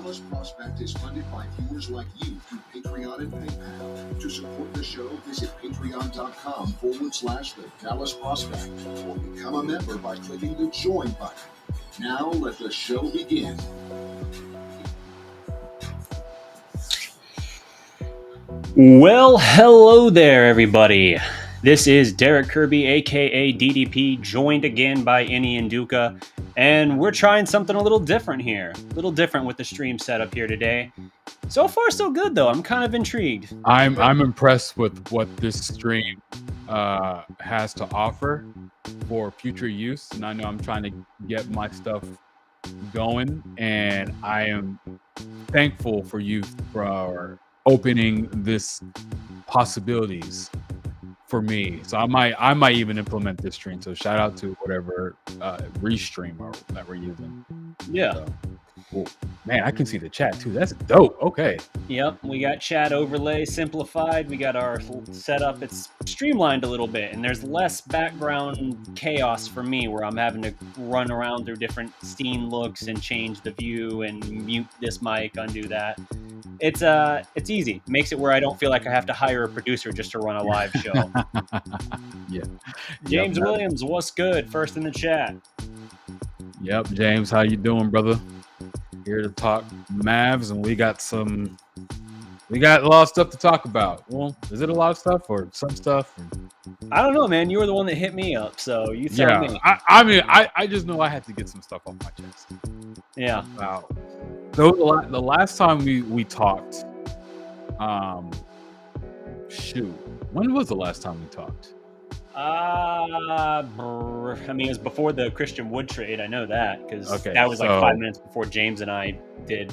Dallas Prospect is funded by viewers like you through Patreon and PayPal. To support the show, visit patreon.com/The Dallas Prospect or become a member by clicking the Join button. Now let the show begin. Well, hello there, everybody. This is Darreck Kirby, aka DDP, joined again by Enyi and Nduka, and we're trying something a little different here. A little different with the stream setup here today. So far, so good, though. I'm kind of intrigued. I'm impressed with what this stream has to offer for future use, and I know I'm trying to get my stuff going, and I am thankful for you for opening this possibilities for me. So I might even implement this stream. So shout out to whatever restream that we're using. Yeah. So, cool. Man, I can see the chat too. That's dope. Okay. Yep, we got chat overlay simplified. We got our setup. It's streamlined a little bit, and there's less background chaos for me where I'm having to run around through different scene looks and change the view and mute this mic, undo that. It's easy. Makes it where I don't feel like I have to hire a producer just to run a live show. Yeah. James Williams, what's good? First in the chat. Yep, James, how you doing, brother? Here to talk Mavs, and we got a lot of stuff to talk about. Well, is it a lot of stuff or some stuff? I don't know, man. You were the one that hit me up, so you tell me. I just know I had to get some stuff off my chest. Yeah. Wow. So the last time we talked, when was the last time we talked? I mean, it was before the Christian Wood trade. I know that because that was like 5 minutes before James and I did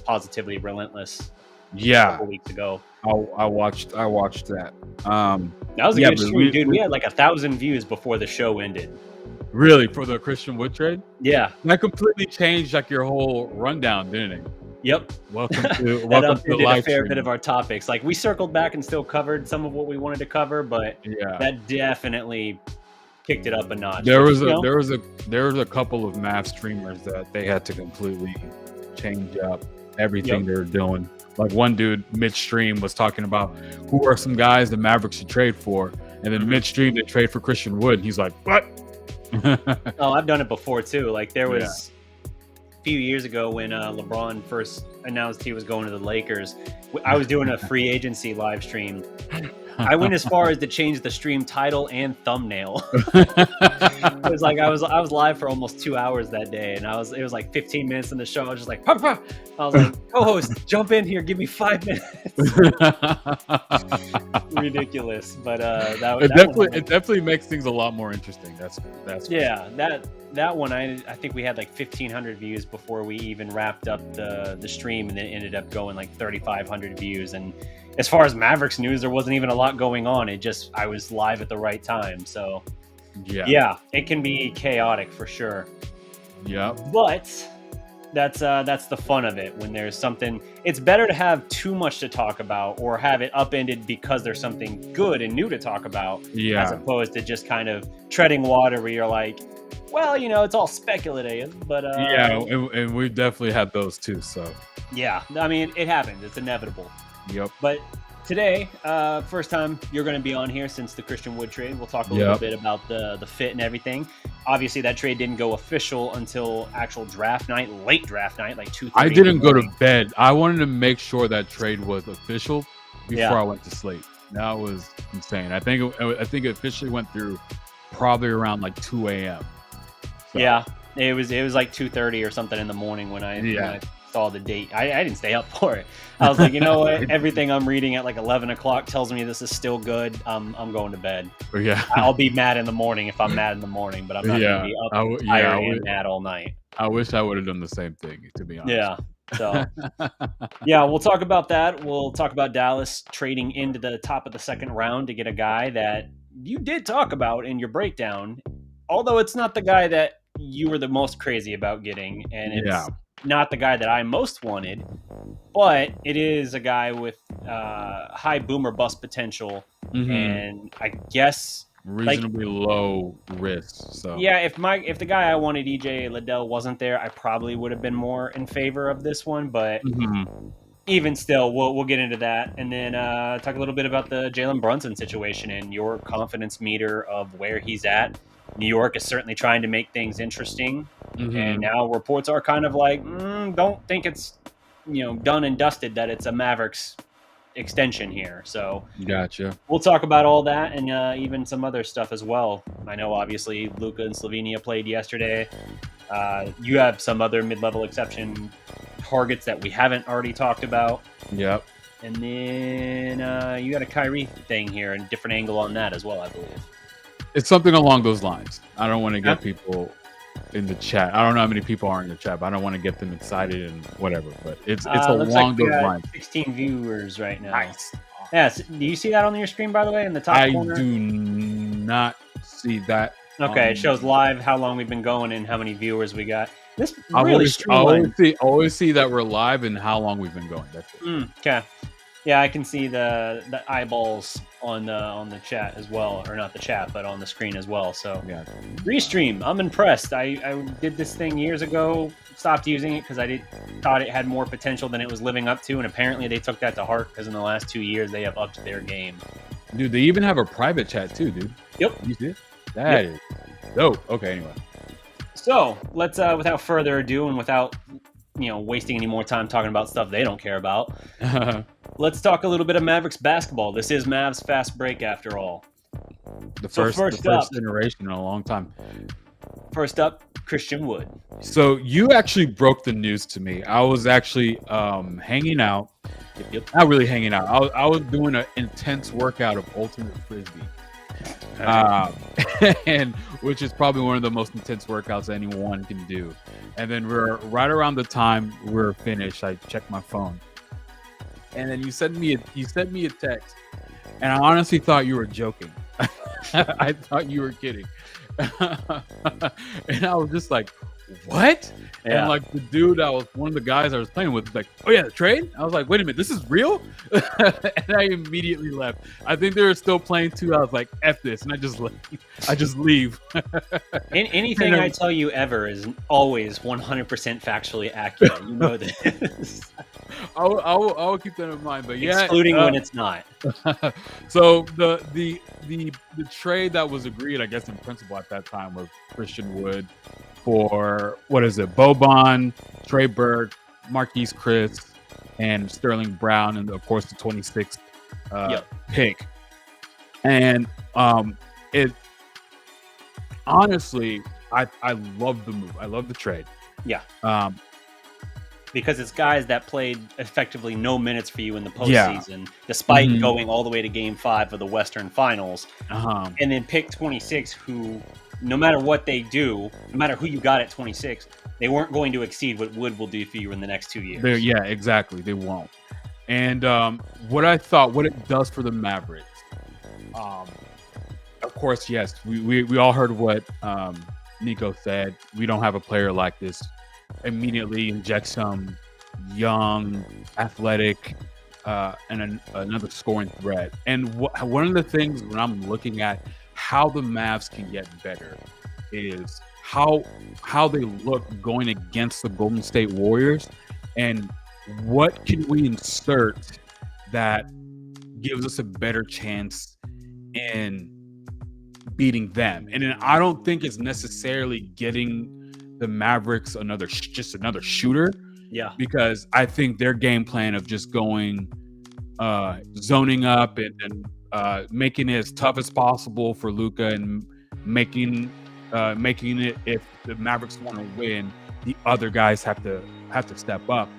Positively Relentless. Yeah, a couple weeks ago. I watched that. That was a good stream, dude. We had like 1,000 views before the show ended. Really, for the Christian Wood trade? Yeah, that completely changed like your whole rundown, didn't it? Yep. Welcome to the live a fair stream. Bit of our topics. Like we circled back and still covered some of what we wanted to cover, but that definitely kicked it up a notch. There was a couple of Mavs streamers that they had to completely change up everything they were doing. Like one dude midstream was talking about who are some guys the Mavericks should trade for, and then midstream they trade for Christian Wood. And he's like, what? Oh, I've done it before too. Like there was a few years ago when LeBron first announced he was going to the Lakers. I was doing a free agency live stream. I went as far as to change the stream title and thumbnail. It was like I was live for almost 2 hours that day, and it was like 15 minutes in the show. I was just like, Papa! I was like, co-host, jump in here, give me 5 minutes. Ridiculous, but it definitely makes things a lot more interesting. That's that one. I think we had like 1,500 views before we even wrapped up the stream, and then it ended up going like 3,500 views. And as far as Mavericks news, there wasn't even a lot going on. I was live at the right time. So yeah, it can be chaotic for sure. Yeah. But that's the fun of it. When there's something, it's better to have too much to talk about or have it upended because there's something good and new to talk about, as opposed to just kind of treading water where you're like, well, it's all speculative, but and we've definitely had those too. So yeah, I mean, it happens. It's inevitable. Yep. But today, first time you're going to be on here since the Christian Wood trade. We'll talk a little bit about the fit and everything. Obviously, that trade didn't go official until actual draft night, late draft night, like 2:30. I didn't go to bed. I wanted to make sure that trade was official before I went to sleep. That was insane. I think it officially went through probably around like 2 a.m. So. Yeah, it was like 2:30 or something in the morning when I saw the date. I didn't stay up for it. I was like, you know what? Everything I'm reading at like 11 o'clock tells me this is still good. I'm going to bed. Yeah, I'll be mad in the morning if I'm mad in the morning, but I'm not going to be up tired and mad all night. I wish I would have done the same thing, to be honest. Yeah. So, we'll talk about that. We'll talk about Dallas trading into the top of the second round to get a guy that you did talk about in your breakdown, although it's not the guy that you were the most crazy about getting, and it's not the guy that I most wanted, but it is a guy with high boomer bust potential, and I guess reasonably low risk. So yeah, if the guy I wanted, EJ Liddell, wasn't there, I probably would have been more in favor of this one. But even still, we'll get into that, and then talk a little bit about the Jalen Brunson situation and your confidence meter of where he's at. New York is certainly trying to make things interesting, and now reports are kind of like, don't think it's done and dusted that it's a Mavericks extension here. So gotcha. We'll talk about all that and even some other stuff as well. I know obviously Luka and Slovenia played yesterday. You have some other mid-level exception targets that we haven't already talked about. Yep. And then you got a Kyrie thing here, and a different angle on that as well, I believe. It's something along those lines. I don't want to get people in the chat. I don't know how many people are in the chat, but I don't want to get them excited and whatever. But it's along those lines. 16 viewers right now. Nice. Yes. Do you see that on your screen, by the way, in the top corner? I do not see that. Okay, it shows live how long we've been going and how many viewers we got. This I really always see that we're live and how long we've been going. That's it. Okay. Yeah, I can see the eyeballs on the chat as well, or not the chat, but on the screen as well. So yeah, Restream, I'm impressed. I did this thing years ago, stopped using it because I thought it had more potential than it was living up to, and apparently they took that to heart because in the last 2 years they have upped their game. Dude, they even have a private chat too, dude. Yep. You see it? That is dope. Okay, anyway. So let's, without further ado, and without wasting any more time talking about stuff they don't care about, let's talk a little bit of Mavericks basketball. This is Mavs Fast Break, after all. The first iteration in a long time. First up, Christian Wood. So you actually broke the news to me. I was actually hanging out. Yep. Not really hanging out. I was doing an intense workout of ultimate frisbee. And which is probably one of the most intense workouts anyone can do. And then we're right around the time we're finished, I checked my phone, and then you sent me a text, and I honestly thought you were joking. I thought you were kidding. And I was just like, what? Yeah. And like the dude one of the guys I was playing with was like, oh yeah, the trade? I was like, wait a minute, this is real? And I immediately left. I think they were still playing too. I was like, F this, and I just leave. Anything I tell you ever is always 100% factually accurate. You know this. I'll keep that in mind, but yeah, excluding when it's not. So the trade that was agreed, I guess in principle at that time, was Christian Wood for Boban, Trey Burke, Marquise Chris, and Sterling Brown, and of course the 26th pick. And it honestly, I love the move. I love the trade. Yeah. Because it's guys that played effectively no minutes for you in the postseason, despite going all the way to Game 5 of the Western Finals, and then pick 26, who, no matter what they do, no matter who you got at 26, they weren't going to exceed what Wood will do for you in the next 2 years. Yeah, exactly. They won't. And what it does for the Mavericks, of course, yes, we all heard what Nico said. We don't have a player like this. Immediately inject some young, athletic, and another scoring threat. And one of the things when I'm looking at how the Mavs can get better is how they look going against the Golden State Warriors, and what can we insert that gives us a better chance in beating them. And then I don't think it's necessarily getting the Mavericks another shooter. Yeah. Because I think their game plan of just going zoning up and making it as tough as possible for Luka, and making it, if the Mavericks want to win, the other guys have to step up.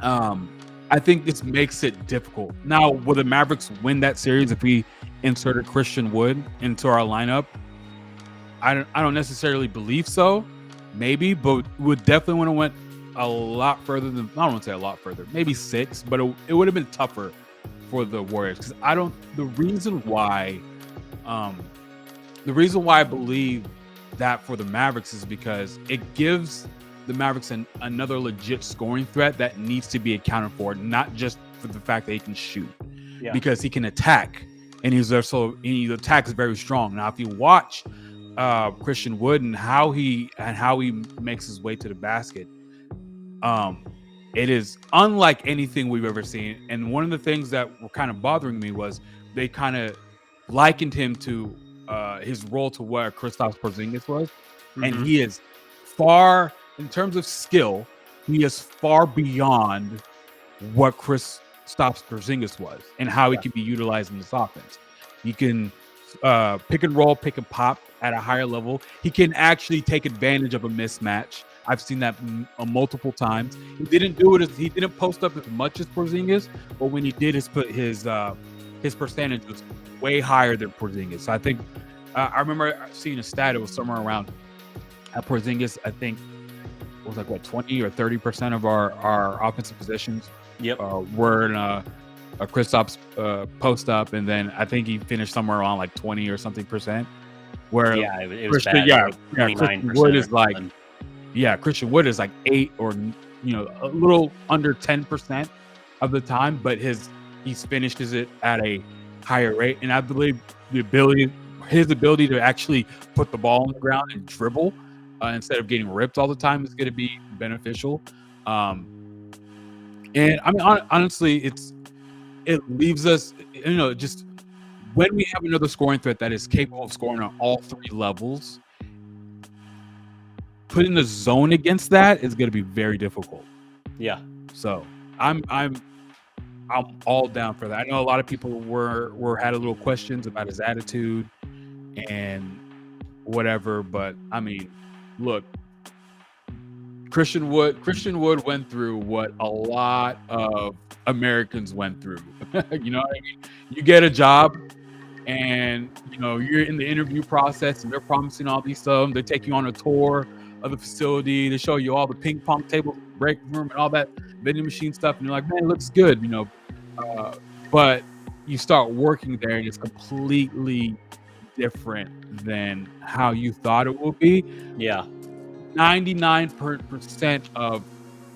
I think this makes it difficult. Now, will the Mavericks win that series if we inserted Christian Wood into our lineup? I don't necessarily believe so. Maybe, but would definitely want to went a lot further than, I don't want to say a lot further, maybe 6, but it would have been tougher for the Warriors. Because the reason why I believe that for the Mavericks is because it gives the Mavericks another legit scoring threat that needs to be accounted for, not just for the fact that he can shoot, because he can attack. and he's attacks very strong. Now, if you watch Christian Wood and how he makes his way to the basket, it is unlike anything we've ever seen. And one of the things that were kind of bothering me was they kind of likened him to his role to what Kristaps Porzingis was, and he is far, in terms of skill, he is far beyond what Kristaps Porzingis was and how he can be utilized in this offense. He can pick and roll, pick and pop at a higher level. He can actually take advantage of a mismatch. I've seen that multiple times. He didn't post up as much as Porzingis, but when he did, his percentage was way higher than Porzingis. So I think I remember seeing a stat. It was somewhere around at Porzingis. I think it was like 20 or 30% of our offensive possessions were in a Kristaps post up, and then I think he finished somewhere around like 20 or something percent. Where it was bad. Christian Wood is like Christian Wood is like 8 or a little under 10% of the time, but he's finished it at a higher rate, and I believe his ability to actually put the ball on the ground and dribble instead of getting ripped all the time is going to be beneficial. And I mean, honestly, it leaves us, just when we have another scoring threat that is capable of scoring on all three levels, putting the zone against that is going to be very difficult. Yeah. So I'm all down for that. I know a lot of people had a little questions about his attitude and whatever, but I mean, look, Christian Wood went through what a lot of Americans went through. You know what I mean? You get a job and you're in the interview process and they're promising all these stuff. They take you on a tour of the facility. They show you all the ping pong tables, break room, and all that vending machine stuff, and you're like, man, it looks good, but you start working there and it's completely different than how you thought it would be. 99% of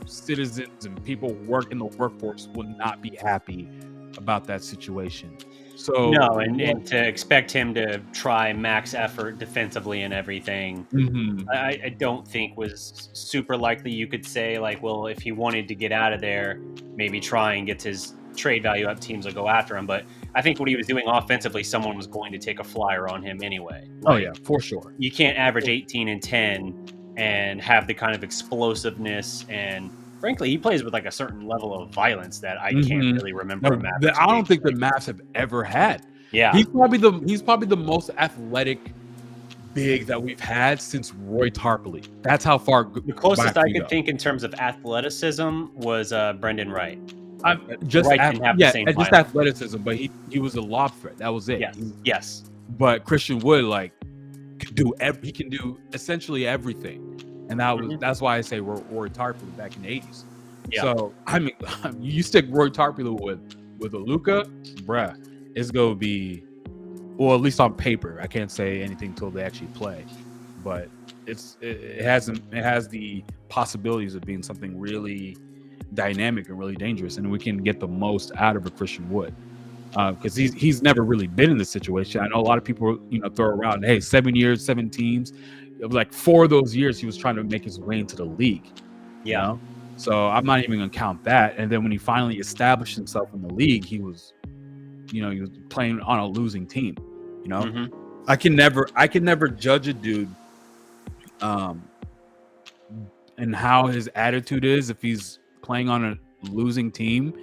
citizens and people work in the workforce will not be happy about that situation. So no, and to expect him to try max effort defensively and everything, I don't think was super likely. You could say, like, well, if he wanted to get out of there, maybe try and get his trade value up, teams will go after him. But I think what he was doing offensively, someone was going to take a flyer on him anyway. For sure. You can't average 18 and 10 and have the kind of explosive-ness, and frankly, he plays with like a certain level of violence that I can't really remember. I don't think the Mavs have ever had. Yeah, he's probably the most athletic big that we've had since Roy Tarpley. That's how far. The closest I could think in terms of athleticism was Brendan Wright. Just Wright didn't have the same just athleticism, but he was a lob threat. That was it. Yes. But Christian Wood he can do essentially everything. And that's why I say Roy Tarpley back in the 80s. Yeah. So I mean, you stick Roy Tarpley with a Luka, bruh, it's gonna be, well, at least on paper. I can't say anything until they actually play, but it has the possibilities of being something really dynamic and really dangerous, and we can get the most out of a Christian Wood because he's never really been in this situation. I know a lot of people throw around, hey, 7 years, 7 teams. It was like 4 of those years he was trying to make his way into the league. So I'm not even gonna count that. And then when he finally established himself in the league, he was playing on a losing team. I can never judge a dude and how his attitude is if he's playing on a losing team,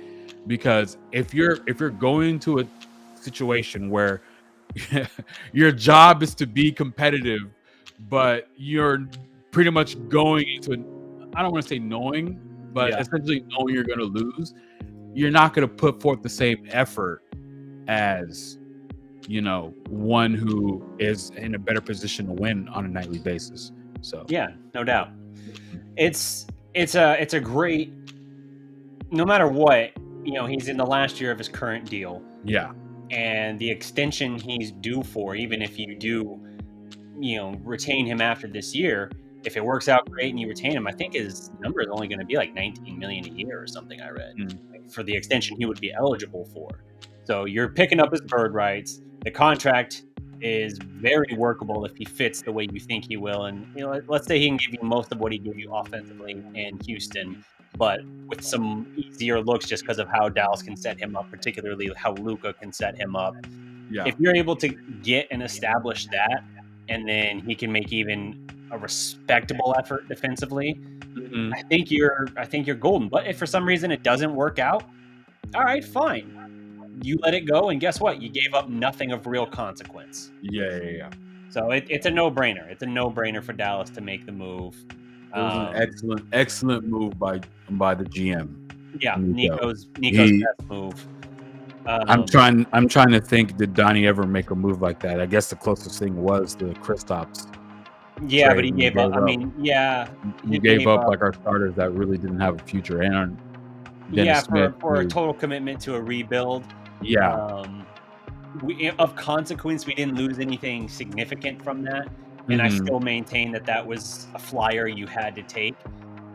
because if you're going into a situation where your job is to be competitive, but you're pretty much going into I don't want to say knowing, but essentially knowing you're going to lose, you're not going to put forth the same effort as one who is in a better position to win on a nightly basis. So no doubt, it's a great, no matter what, he's in the last year of his current deal, and the extension he's due for, even if you do retain him after this year, if it works out great and you retain him, I think his number is only going to be like $19 million a year or something. I read for the extension he would be eligible for. So you're picking up his bird rights. The contract is very workable if he fits the way you think he will. And let's say he can give you most of what he gave you offensively in Houston, but with some easier looks just because of how Dallas can set him up, particularly how Luka can set him up. Yeah. If you're able to get and establish that, and then he can make even a respectable effort defensively, I think you're golden. But if for some reason it doesn't work out, all right, fine. You let it go, and guess what? You gave up nothing of real consequence. Yeah. So it's a no-brainer. It's a no-brainer for Dallas to make the move. It was an excellent move by the GM. Yeah, Nico's best move. I'm trying to think. Did Donnie ever make a move like that? I guess the closest thing was the Kristaps. Yeah, but he gave up. I mean, he gave up like our starters that really didn't have a future, and Dennis Smith, for a total commitment to a rebuild. Yeah. Of consequence, we didn't lose anything significant from that, and I still maintain that was a flyer you had to take,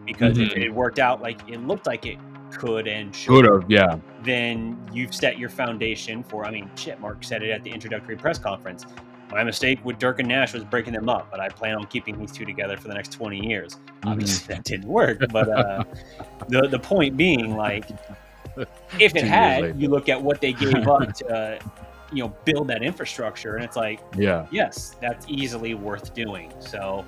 because if it had worked out like it looked like it could and should have, then you've set your foundation for. I mean, shit, Mark said it at the introductory press conference. My mistake with Dirk and Nash was breaking them up, but I plan on keeping these two together for the next 20 years. Obviously, that didn't work, but the point being, like, if it had, you look at what they gave up to, build that infrastructure, and it's like, yes, that's easily worth doing. So,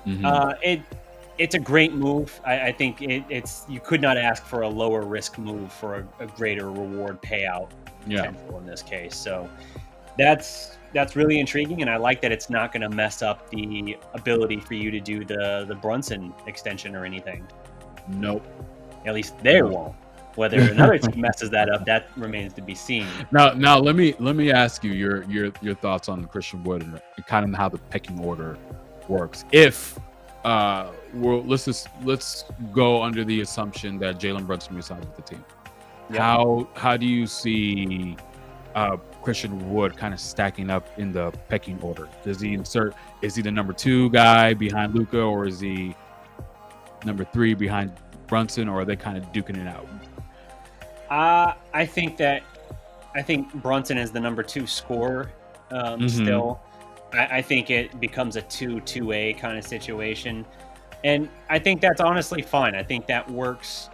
it's a great move. I think it's you could not ask for a lower risk move for a greater reward payout potential in this case. So, that's really intriguing, and I like that it's not going to mess up the ability for you to do the Brunson extension or anything. Nope. At least there won't. Whether another team messes that up, that remains to be seen. Now let me ask you your thoughts on Christian Wood and kind of how the pecking order works. If let's go under the assumption that Jalen Brunson resigns with the team. Yep. How do you see Christian Wood kind of stacking up in the pecking order? Is he the number 2 guy behind Luka, or is he number 3 behind Brunson, or are they kind of duking it out? I think Brunson is the number 2 scorer still. I think it becomes a 2-2A kind of situation, and I think that's honestly fine. I think that works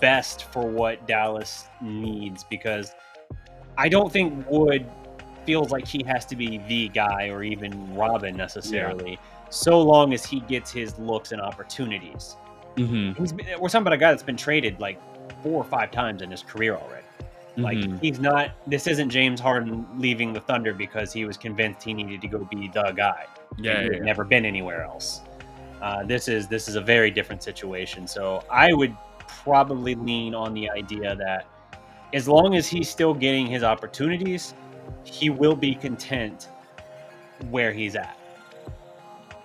best for what Dallas needs, because I don't think Wood feels like he has to be the guy or even Robin necessarily, so long as he gets his looks and opportunities. We're talking about a guy that's been traded like 4 or 5 times in his career already. Like, he's not. This isn't James Harden leaving the Thunder because he was convinced he needed to go be the guy. He had never been anywhere else. This is a very different situation. So I would probably lean on the idea that as long as he's still getting his opportunities, he will be content where he's at.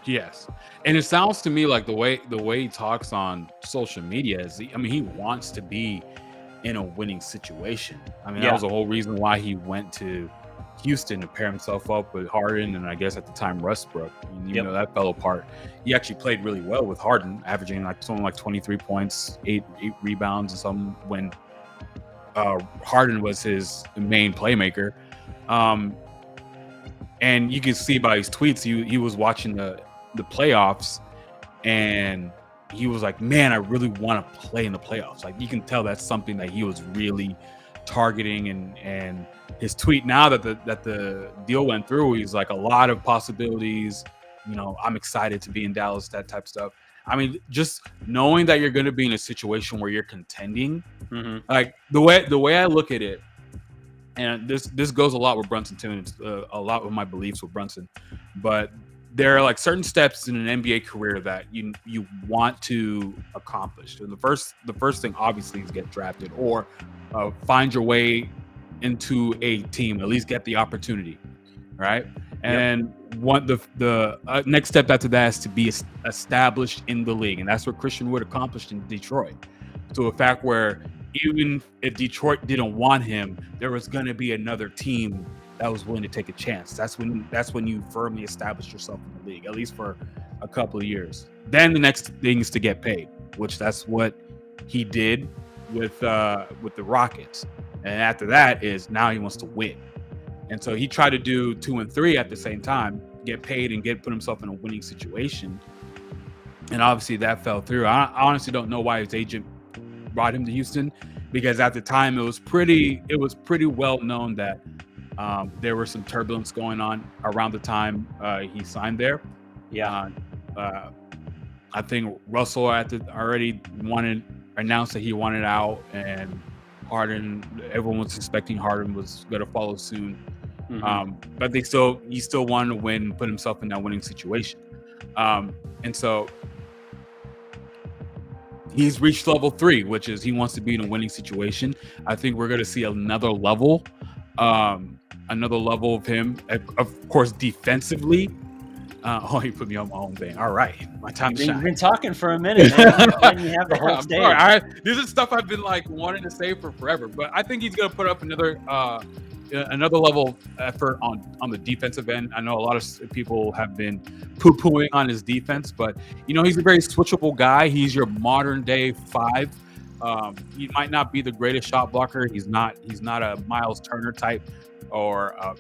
Yes. And it sounds to me like the way he talks on social media is, he wants to be in a winning situation. That was the whole reason why he went to Houston to pair himself up with Harden and I guess at the time Westbrook. And, that fell apart. He actually played really well with Harden, averaging something like 23 points, 8 rebounds or something when Harden was his main playmaker. And you can see by his tweets, he was watching the playoffs, and he was like, man, I really want to play in the playoffs. Like, you can tell that's something that he was really targeting, and his tweet now that the deal went through, he's like, a lot of possibilities, I'm excited to be in Dallas, that type of stuff. Just knowing that you're going to be in a situation where you're contending, like the way I look at it, and this goes a lot with Brunson too, and it's a lot with my beliefs with Brunson, but there are like certain steps in an NBA career that you want to accomplish. And the first thing obviously is get drafted or find your way into a team, at least get the opportunity, right? And the next step after that is to be established in the league, and that's what Christian Wood accomplished in Detroit. To a fact where even if Detroit didn't want him, there was going to be another team that was willing to take a chance. That's when you firmly establish yourself in the league, at least for a couple of years. Then the next thing is to get paid, which that's what he did with the Rockets. And after that is now he wants to win. And so he tried to do 2 and 3 at the same time, get paid and put himself in a winning situation. And obviously that fell through. I honestly don't know why his agent brought him to Houston, because at the time it was pretty well known that there was some turbulence going on around the time he signed there. Yeah. I think Russell already announced that he wanted out, and everyone was suspecting Harden was going to follow soon. But he still wanted to win, put himself in that winning situation. And so he's reached level 3, which is he wants to be in a winning situation. I think we're going to see another level of him, of course, defensively. You put me on my own thing. All right, my time to shine. You've been talking for a minute, man. And you have the whole stage. This is stuff I've been wanting to say for forever. But I think he's going to put up another level of effort on the defensive end. I know a lot of people have been poo-pooing on his defense, but he's a very switchable guy. He's your modern day 5. He might not be the greatest shot blocker. He's not a Miles Turner type or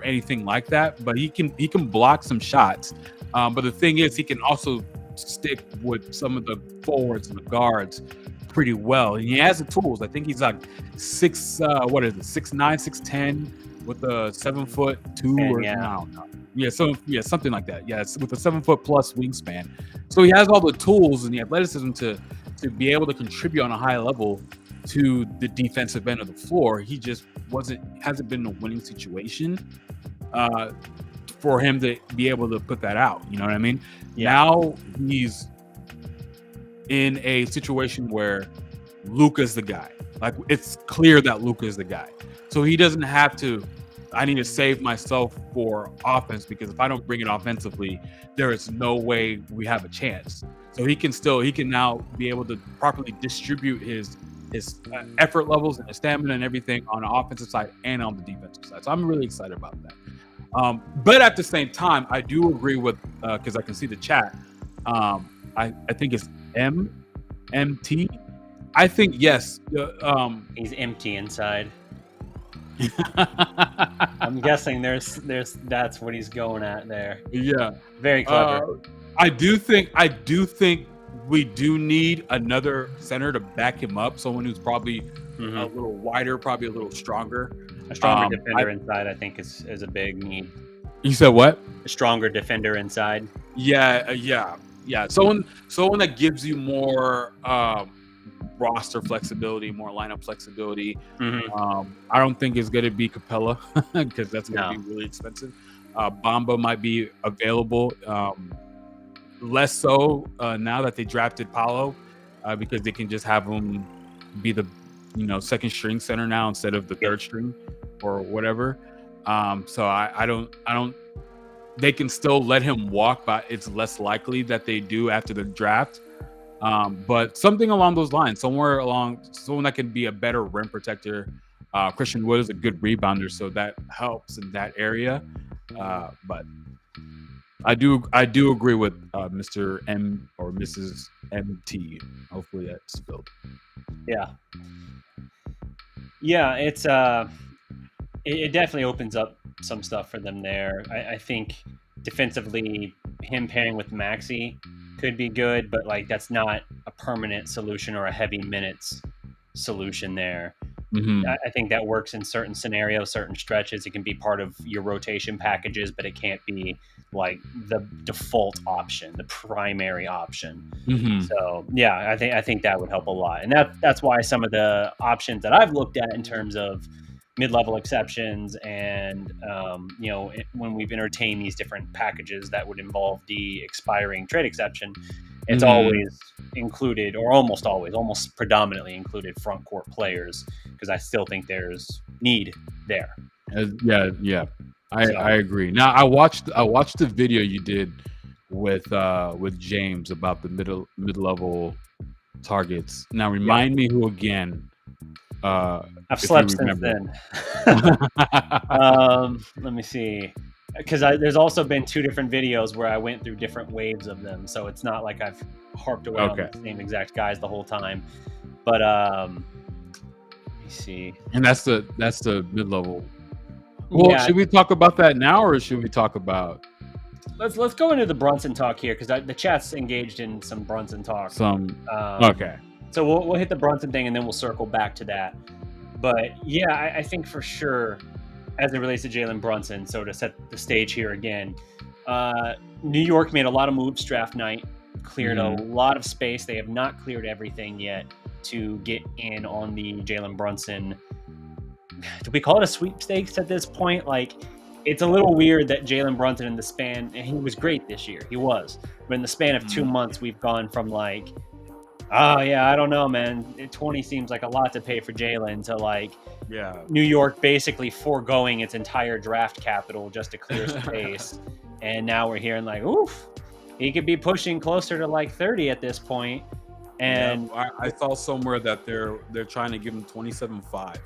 anything like that, but he can block some shots. But the thing is, he can also stick with some of the forwards and the guards pretty well. And he has the tools. I think he's like 6'9", 6'10", with a 7'2" something like that. Yeah, it's with a 7-foot plus wingspan. So he has all the tools and the athleticism to be able to contribute on a high level to the defensive end of the floor. He just hasn't been in a winning situation for him to be able to put that out. You know what I mean? Yeah. Now he's in a situation where Luka's the guy. Like, it's clear that Luka is the guy. So he doesn't have to, I need to save myself for offense, because if I don't bring it offensively, there is no way we have a chance. So he can now be able to properly distribute his effort levels and his stamina and everything on the offensive side and on the defensive side. So I'm really excited about that. But at the same time, I do agree with, because I can see the chat. I think it's MT. I think yes. He's empty inside. I'm guessing there's that's what he's going at there. Yeah, very clever. I do think we do need another center to back him up. Someone who's probably a little wider, probably a little stronger. A stronger defender inside, I think, is a big need. You said what? A stronger defender inside. Yeah. Someone that gives you more roster flexibility, more lineup flexibility. I don't think it's going to be Capella because that's going to be really expensive. Bamba might be available. Less so now that they drafted Paolo, because they can just have him be the second string center now instead of the third string or whatever. So I don't. They can still let him walk, but it's less likely that they do after the draft. But something along those lines, someone that can be a better rim protector. Christian Wood is a good rebounder, so that helps in that area. But I do agree with Mr. M or Mrs. MT. Hopefully that's spelled. Yeah, it's it definitely opens up some stuff for them there. I think defensively, him pairing with Maxey could be good, but that's not a permanent solution or a heavy minutes solution there. I think that works in certain scenarios, certain stretches. It can be part of your rotation packages, but it can't be the default option, the primary option. So yeah, I think that would help a lot, and that's why some of the options that I've looked at in terms of mid-level exceptions and when we've entertained these different packages that would involve the expiring trade exception, it's always included, or almost predominantly included, front court players, because I still think there's need there. I agree. Now I watched the video you did with James about the mid-level targets. Now remind me who again. I've slept since then. Let me see, because there's also been 2 different videos where I went through different waves of them, so it's not like I've harped away on the same exact guys the whole time. But me see. And that's the mid-level. Well, Yeah. should we talk about that now, or should we talk about Let's go into the Brunson talk here because the chat's engaged in some Brunson talk. some? Okay. So we'll hit the Brunson thing and then we'll circle back to that. But yeah, I think for sure, as it relates to Jalen Brunson, so to set the stage here again, New York made a lot of moves draft night, cleared a lot of space. They have not cleared everything yet to get in on the Jalen Brunson. Do we call it a sweepstakes at this point? Like, it's a little weird that Jalen Brunson in the span, and he was great this year. He was. But in the span of 2 months, we've gone from like, oh, yeah, I don't know, man. 20 seems like a lot to pay for Jalen to like New York basically foregoing its entire draft capital just to clear space. And now we're hearing like, oof, he could be pushing closer to like 30 at this point. And I saw somewhere that they're trying to give him 27.5.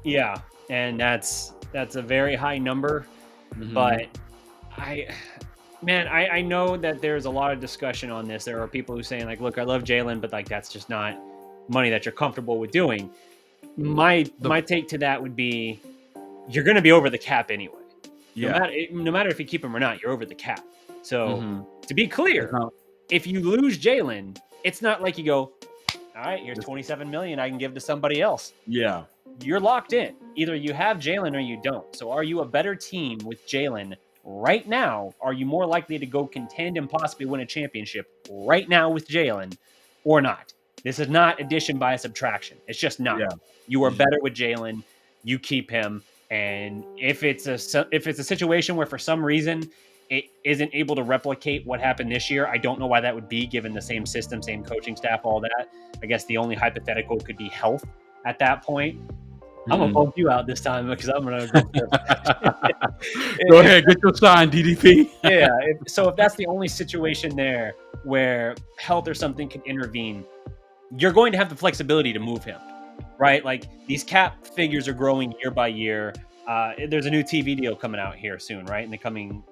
Yeah, and that's a very high number. But I know that there's a lot of discussion on this. There are people who saying like, look, I love Jalen, but like that's just not money that you're comfortable with doing. My take to that would be, you're going to be over the cap anyway. No matter if you keep him or not, you're over the cap. So to be clear, if you lose Jalen, it's not like you go, all right, here's $27 million I can give to somebody else. Yeah. You're locked in. Either you have Jalen or you don't. So are you a better team with Jalen right now? Are you more likely to go contend and possibly win a championship right now with Jalen or not? This is not addition by subtraction. It's just not. Yeah. You are better with Jalen. You keep him. And if it's a situation where for some reason it isn't able to replicate what happened this year, I don't know why that would be, given the same system, same coaching staff, all that. I guess the only hypothetical could be health at that point. I'm going to bump you out this time because I'm going to go. Go ahead, get your sign, DDP. Yeah. So if that's the only situation there where health or something can intervene, you're going to have the flexibility to move him, right? Like, these cap figures are growing year by year. There's a new TV deal coming out here soon, right? In the coming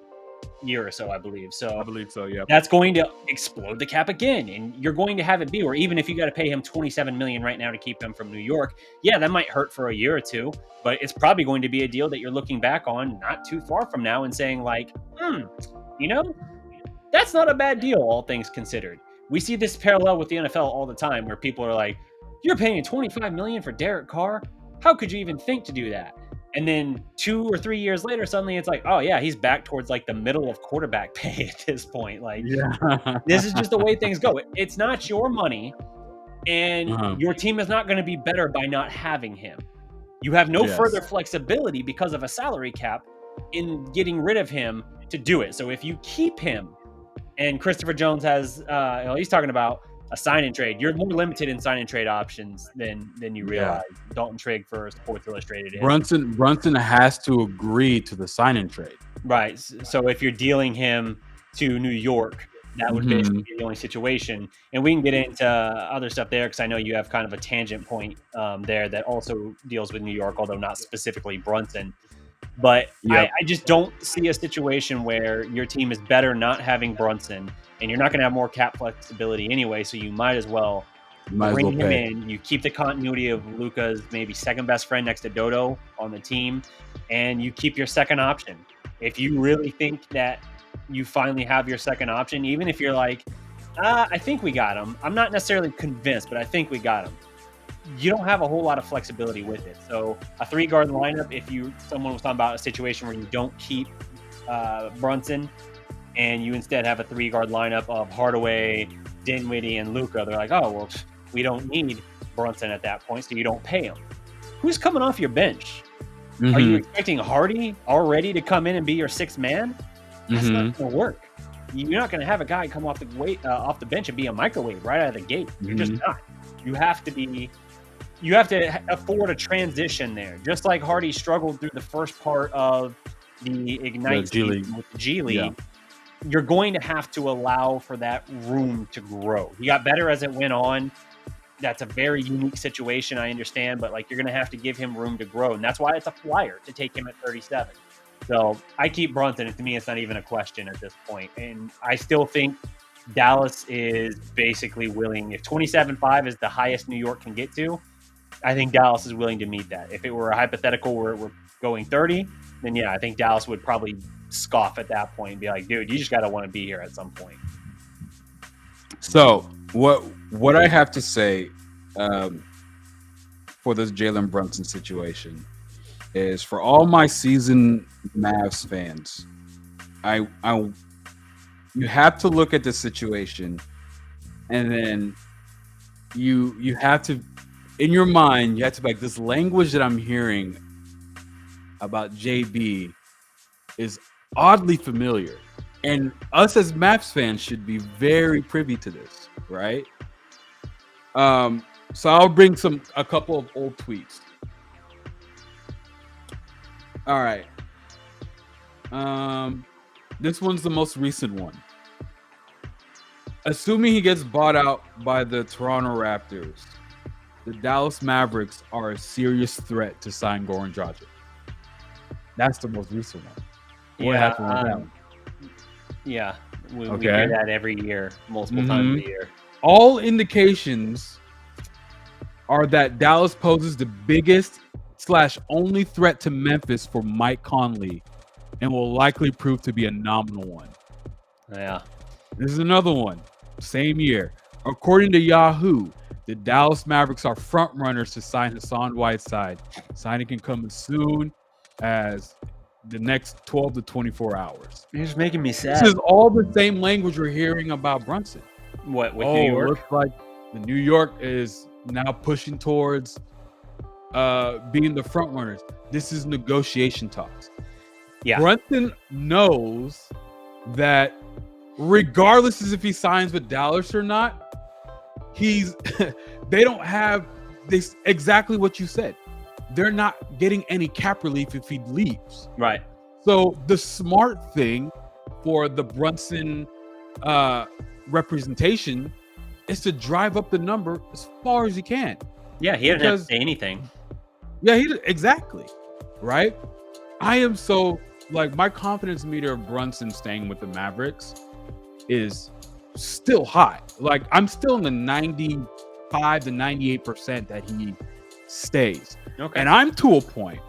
year or so, I believe. So yeah. That's going to explode the cap again, and you're going to have it be where even if you got to pay him $27 million right now to keep him from New York, yeah, that might hurt for a year or two, but it's probably going to be a deal that you're looking back on not too far from now and saying like, that's not a bad deal, all things considered. We see this parallel with the NFL all the time, where people are like, you're paying $25 million for Darreck Carr? How could you even think to do that? And then 2 or 3 years later, suddenly it's like, oh yeah, he's back towards like the middle of quarterback pay at this point. Like, this is just the way things go. It's not your money, and your team is not going to be better by not having him. You have no further flexibility because of a salary cap in getting rid of him to do it. So if you keep him, and Christopher Jones has, he's talking about a sign and trade. You're more limited in sign and trade options than you realize. Dalton Trigg for Sports Illustrated. Brunson has to agree to the sign and trade. Right. So if you're dealing him to New York, that would basically be the only situation. And we can get into other stuff there because I know you have kind of a tangent point there that also deals with New York, although not specifically Brunson. But I just don't see a situation where your team is better not having Brunson, and you're not going to have more cap flexibility anyway, so you might as well bring him in. You keep the continuity of Luka's maybe second best friend next to Dodo on the team, and you keep your second option. If you really think that you finally have your second option, even if you're like, I think we got him. I'm not necessarily convinced, but I think we got him. You don't have a whole lot of flexibility with it. So a 3-guard lineup, if someone was talking about a situation where you don't keep Brunson and you instead have a 3-guard lineup of Hardaway, Dinwiddie, and Luka, they're like, oh, well, we don't need Brunson at that point, so you don't pay him. Who's coming off your bench? Are you expecting Hardy already to come in and be your 6th man? That's not going to work. You're not going to have a guy come off the bench and be a microwave right out of the gate. You're just not. You have to afford a transition there. Just like Hardy struggled through the first part of the Ignite season with the G League, you're going to have to allow for that room to grow. He got better as it went on. That's a very unique situation, I understand, but like, you're going to have to give him room to grow. And that's why it's a flyer to take him at 37. So I keep Brunson, and to me, it's not even a question at this point. And I still think Dallas is basically willing, if 27.5 is the highest New York can get to, I think Dallas is willing to meet that. If it were a hypothetical where we're going 30, then yeah, I think Dallas would probably scoff at that point and be like, dude, you just got to want to be here at some point. So what I have to say for this Jalen Brunson situation is, for all my seasoned Mavs fans, you have to look at the situation, and then you have to, in your mind, you have to be like, this language that I'm hearing about JB is oddly familiar. And us as Mavs fans should be very privy to this, right? So I'll bring a couple of old tweets. All right. This one's the most recent one. Assuming he gets bought out by the Toronto Raptors, the Dallas Mavericks are a serious threat to sign Goran Dragic. That's the most recent one. What happened with that one? Yeah, we hear that every year, multiple times a year. All indications are that Dallas poses the biggest / only threat to Memphis for Mike Conley, and will likely prove to be a nominal one. Yeah. This is another one. Same year. According to Yahoo, the Dallas Mavericks are front runners to sign Hassan Whiteside. Signing can come as soon as the next 12 to 24 hours. You're just making me sad. This is all the same language we're hearing about Brunson. What, with New York? Looks like the New York is now pushing towards being the front runners. This is negotiation talks. Yeah. Brunson knows that regardless of if he signs with Dallas or not, they don't have this, exactly what you said. They're not getting any cap relief if he leaves. Right. So the smart thing for the Brunson representation is to drive up the number as far as you can. Yeah, he didn't have to say anything. Yeah, exactly. Right? I am so, like, my confidence meter of Brunson staying with the Mavericks is still high. Like, I'm still in the 95 to 98% that he stays. Okay. And I'm to a point,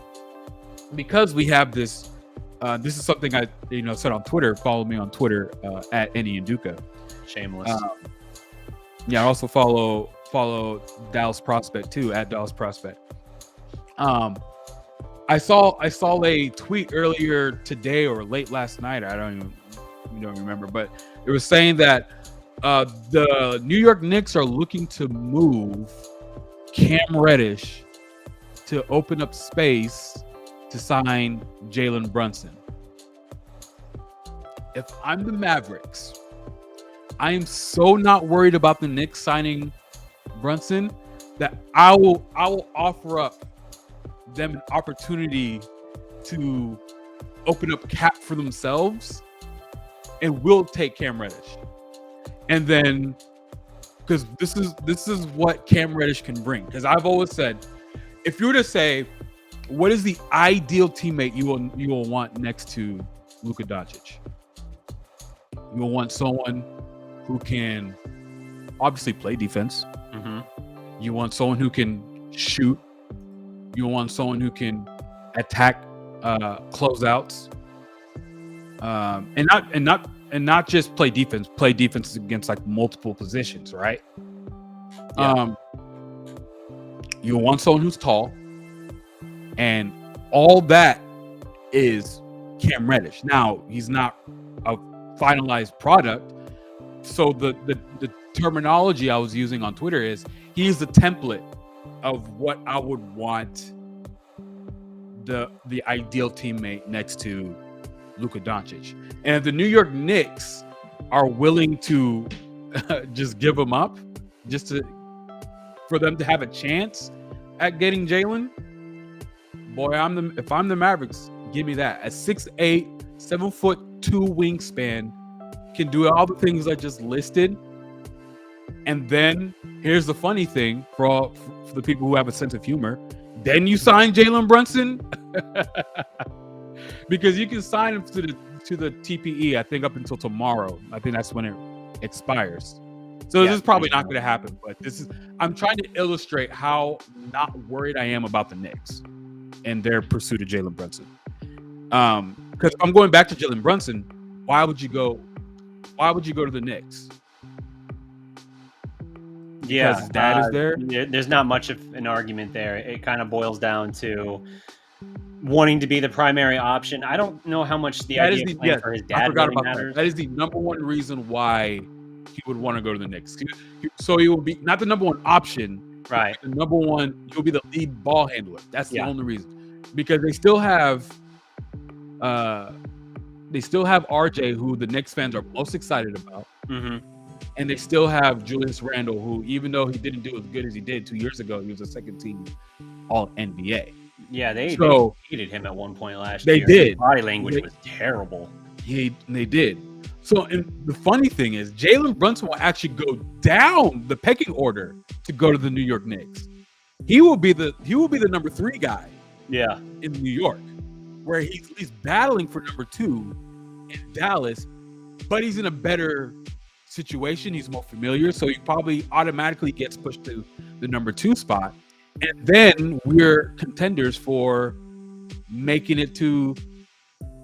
because we have this, this is something I said on Twitter. Follow me on Twitter at Enyi and Nduka. Shameless. I also follow Dallas Prospect too, at Dallas Prospect. I saw a tweet earlier today or late last night. I don't remember, but it was saying that the New York Knicks are looking to move Cam Reddish to open up space to sign Jalen Brunson. If I'm the Mavericks, I am so not worried about the Knicks signing Brunson that I will offer up them an opportunity to open up cap for themselves, and we'll take Cam Reddish. And then, because this is what Cam Reddish can bring. Because I've always said, if you were to say, what is the ideal teammate you will want next to Luka Doncic? You will want someone who can obviously play defense. Mm-hmm. You want someone who can shoot. You want someone who can attack closeouts, and not just play defense. Play defense against like multiple positions, right? Yeah. You want someone who's tall, and all that is Cam Reddish. Now he's not a finalized product, so the terminology I was using on Twitter is he's the template of what I would want the ideal teammate next to Luka Doncic. And if the New York Knicks are willing to just give him up, for them to have a chance at getting Jalen, boy, if I'm the Mavericks, give me that. At 6'8", 7'2" wingspan, can do all the things I just listed. And then here's the funny thing for the people who have a sense of humor. Then you sign Jalen Brunson because you can sign him to the TPE, I think, up until tomorrow. I think that's when it expires. So this is probably not going to happen. But I'm trying to illustrate how not worried I am about the Knicks and their pursuit of Jalen Brunson. Because I'm going back to Jalen Brunson. Why would you go to the Knicks? Yeah, because his dad is there. There's not much of an argument there. It kind of boils down to wanting to be the primary option. I don't know how much the idea of playing for his dad really matters. That is the number one reason why he would want to go to the Knicks. So he will be not the number one option, right? The number one, he'll be the lead ball handler. That's the only reason, because they still have RJ, who the Knicks fans are most excited about. Mm-hmm. And they still have Julius Randle, who, even though he didn't do as good as he did 2 years ago, he was a second team All NBA. Yeah, they hated him at one point last year. They did. His body language was terrible. They did. So, and the funny thing is, Jalen Brunson will actually go down the pecking order to go to the New York Knicks. He will be the number 3 guy. Yeah, in New York, where he's battling for number 2 in Dallas, but he's in a better situation. He's more familiar, so he probably automatically gets pushed to the number 2 spot. And then we're contenders for making it to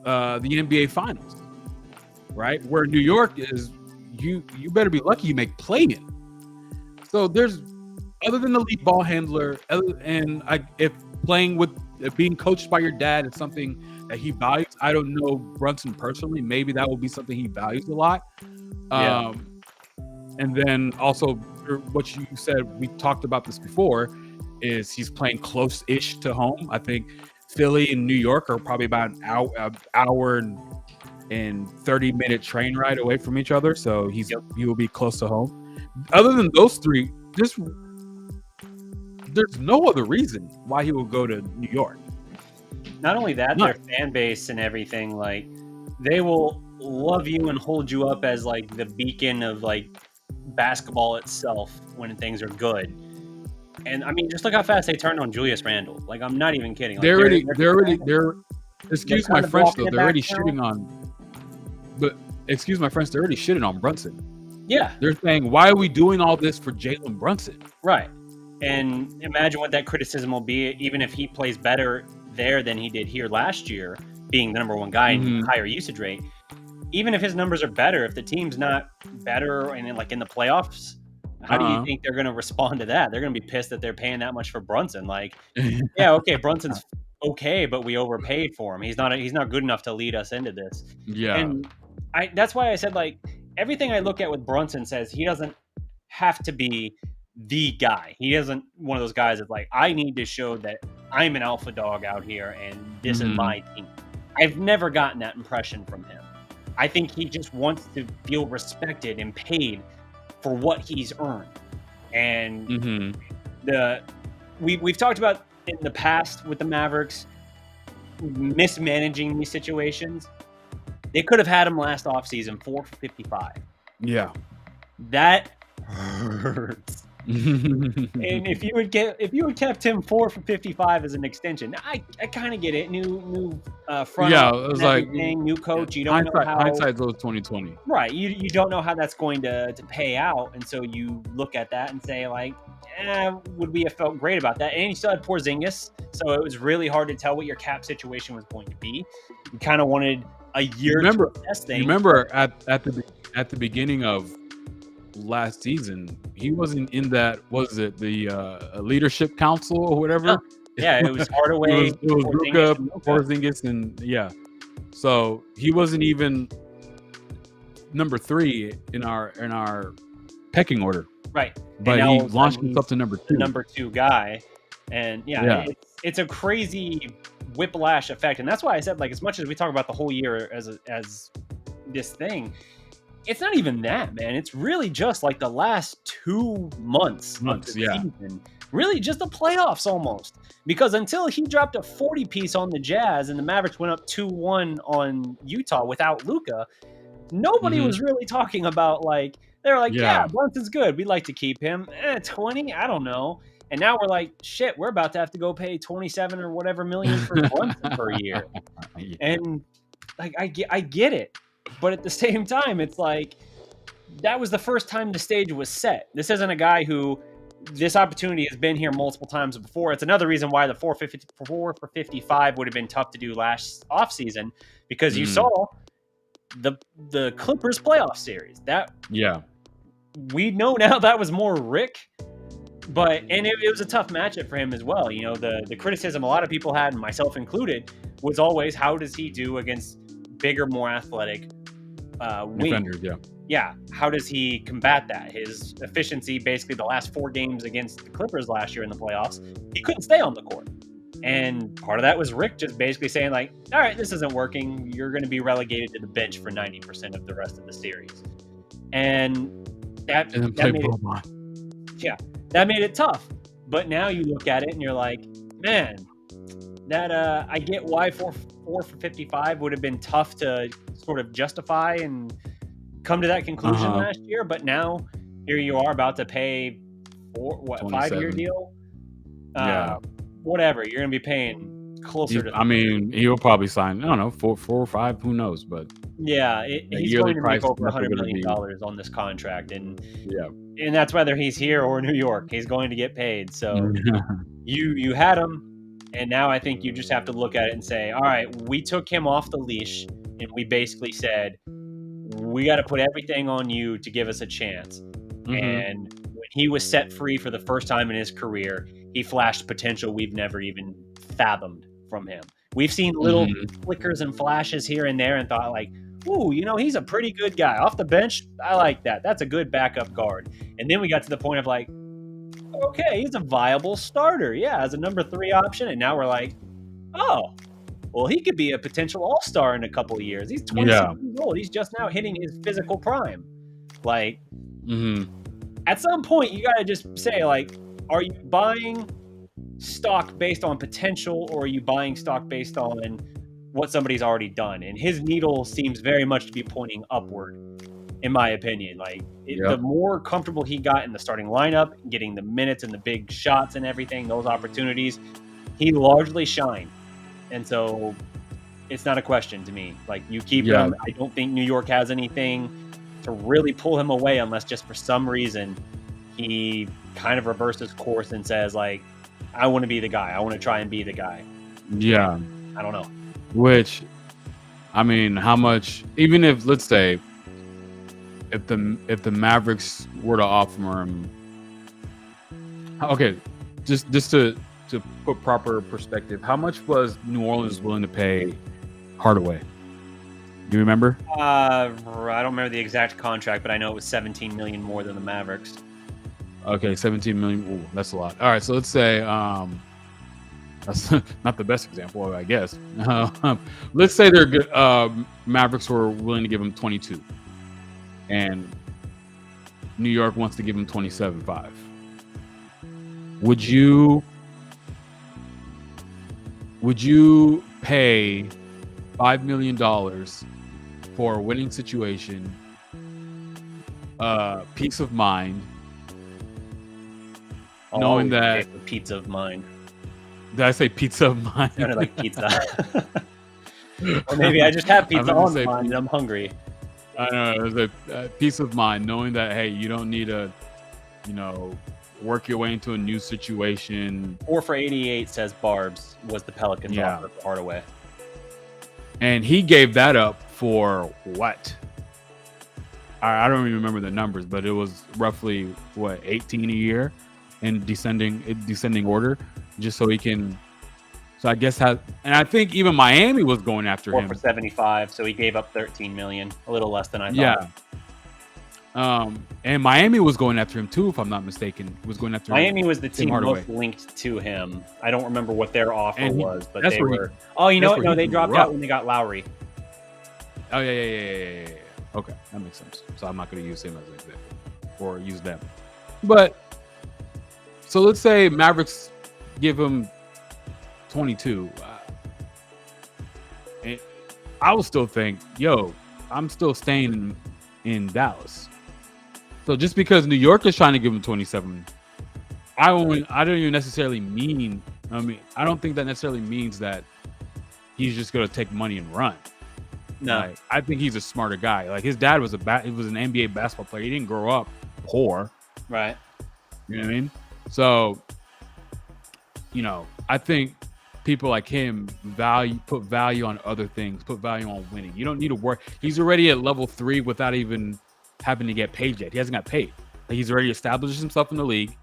the NBA Finals, right? Where New York is, you better be lucky you make play-in. So there's, other than the lead ball handler, if playing with being coached by your dad is something that he values. I don't know Brunson personally. Maybe that will be something he values a lot. And then also what you said, we talked about this before, is he's playing close-ish to home. I think Philly and New York are probably about an hour and 30-minute train ride away from each other. So he will be close to home. Other than those three, there's no other reason why he will go to New York. Not only that, their fan base and everything, like, they will love you and hold you up as like the beacon of like basketball itself when things are good. And I mean, just look how fast they turned on Julius Randle. Like, I'm not even kidding. Like, they're excuse my French though, they're already shitting on. But excuse my French, they're already shitting on Brunson. Yeah, they're saying, why are we doing all this for Jalen Brunson? Right. And imagine what that criticism will be, even if he plays better there than he did here last year, being the number 1 guy in higher usage rate. Even if his numbers are better, if the team's not better and like in the playoffs, how do you think they're going to respond to that? They're going to be pissed that they're paying that much for Brunson. Like, yeah, okay, Brunson's okay, but we overpaid for him. He's not good enough to lead us into this. Yeah, and that's why I said, like, everything I look at with Brunson says he doesn't have to be the guy. He isn't one of those guys that's like, I need to show that I'm an alpha dog out here and this is my team. I've never gotten that impression from him. I think he just wants to feel respected and paid for what he's earned. And we've talked about in the past with the Mavericks mismanaging these situations. They could have had him last offseason 4 for 55. Yeah. That hurts. And if you had kept him 4 for 55 as an extension, I kind of get it. New front, yeah, it was like new coach. You don't know how hindsight's 2020, right? You don't know how that's going to pay out, and so you look at that and say, like, would we have felt great about that? And you still had Porzingis, so it was really hard to tell what your cap situation was going to be. You kind of wanted a year to test things. Remember at the beginning of last season, he wasn't in that, was it the leadership council or whatever? Yeah, it was Hardaway, it was Nduka, Porzingis, and so he wasn't even number 3 in our pecking order, right? But he launched himself to number 2, the number 2 guy, and it's a crazy whiplash effect. And that's why I said, like, as much as we talk about the whole year as this thing, it's not even that, man. It's really just like the last 2 months of the season. Really just the playoffs almost. Because until he dropped a 40-piece on the Jazz and the Mavericks went up 2-1 on Utah without Luka, nobody was really talking about, like, they're like, yeah, Brunson's good. We'd like to keep him. 20? I don't know. And now we're like, shit, we're about to have to go pay 27 or whatever million for Brunson per year. And like, I get it. But at the same time, it's like, that was the first time the stage was set. This isn't a guy who this opportunity has been here multiple times before. It's another reason why the 4 for 55 would have been tough to do last offseason, because you saw the Clippers playoff series. That we know now that was more Rick, but it was a tough matchup for him as well. You know, the criticism a lot of people had, myself included, was always how does he do against bigger, more athletic defenders? Yeah, how does he combat that? His efficiency, basically the last 4 games against the Clippers last year in the playoffs, he couldn't stay on the court. And part of that was Rick just basically saying, like, all right, this isn't working. You're going to be relegated to the bench for 90% of the rest of the series. And that made it tough. But now you look at it and you're like, man, that I get why 4 for 55 would have been tough to sort of justify and come to that conclusion last year, but now here you are about to pay 5-year deal. Whatever, you're gonna be paying closer to. I mean, he'll probably sign. I don't know, 4 or 5. Who knows? But yeah, he's going to make over $100 million on this contract, and that's whether he's here or New York. He's going to get paid. So you had him, and now I think you just have to look at it and say, all right, we took him off the leash, and we basically said, we got to put everything on you to give us a chance. And when he was set free for the first time in his career, he flashed potential we've never even fathomed from him. We've seen little flickers and flashes here and there and thought like, ooh, you know, he's a pretty good guy. Off the bench, I like that. That's a good backup guard. And then we got to the point of like, okay, he's a viable starter. Yeah, as a number 3 option. And now we're like, oh, well, he could be a potential all-star in a couple of years. He's 26 years old. He's just now hitting his physical prime. Like, at some point, you got to just say, like, are you buying stock based on potential, or are you buying stock based on what somebody's already done? And his needle seems very much to be pointing upward, in my opinion. Like, the more comfortable he got in the starting lineup, getting the minutes and the big shots and everything, those opportunities, he largely shined. And so it's not a question to me. Like, you keep him. I don't think New York has anything to really pull him away unless just for some reason he kind of reverses course and says, like, I want to be the guy. I want to try and be the guy. Yeah. I don't know. Which, I mean, how much, even if, let's say, if the Mavericks were to offer him, okay, just to put proper perspective, how much was New Orleans willing to pay Hardaway? Do you remember? I don't remember the exact contract, but I know it was $17 million more than the Mavericks. Okay, $17 million. Ooh, that's a lot. All right, so let's say that's not the best example, I guess. Let's say they're good. Mavericks were willing to give him 22, and New York wants to give him 27.5. Would you pay $5 million for a winning situation, peace of mind, knowing that pizza of mind? Did I say pizza of mind? Sounded like pizza. Or maybe I just have pizza on my mind and I'm hungry. I don't know. It was a peace of mind, knowing that, hey, you don't need to, work your way into a new situation. 4 for 88 says Barbs was the Pelicans offer for Hardaway. And he gave that up for what? I don't even remember the numbers, but it was roughly 18 a year in descending order, just so he can. So I guess and I think even Miami was going after 4 him for 75, so he gave up $13 million, a little less than I thought. Yeah. And Miami was going after him too, if I'm not mistaken. Miami was the team most linked to him. I don't remember what their offer was, but they were. No, they dropped out when they got Lowry. Oh yeah. Okay, that makes sense. So I'm not going to use him as an example or use them. But so let's say Mavericks give him 22. And I will still think, I'm still staying in Dallas. So just because New York is trying to give him 27, I don't even necessarily mean. I don't think that necessarily means that he's just going to take money and run. No. Like, I think he's a smarter guy. Like his dad was he was an NBA basketball player. He didn't grow up poor. Right. You know what I mean? So, I think people like him put value on other things, put value on winning. You don't need to work. He's already at level 3 without even having to get paid yet. He hasn't got paid. Like, he's already established himself in the league.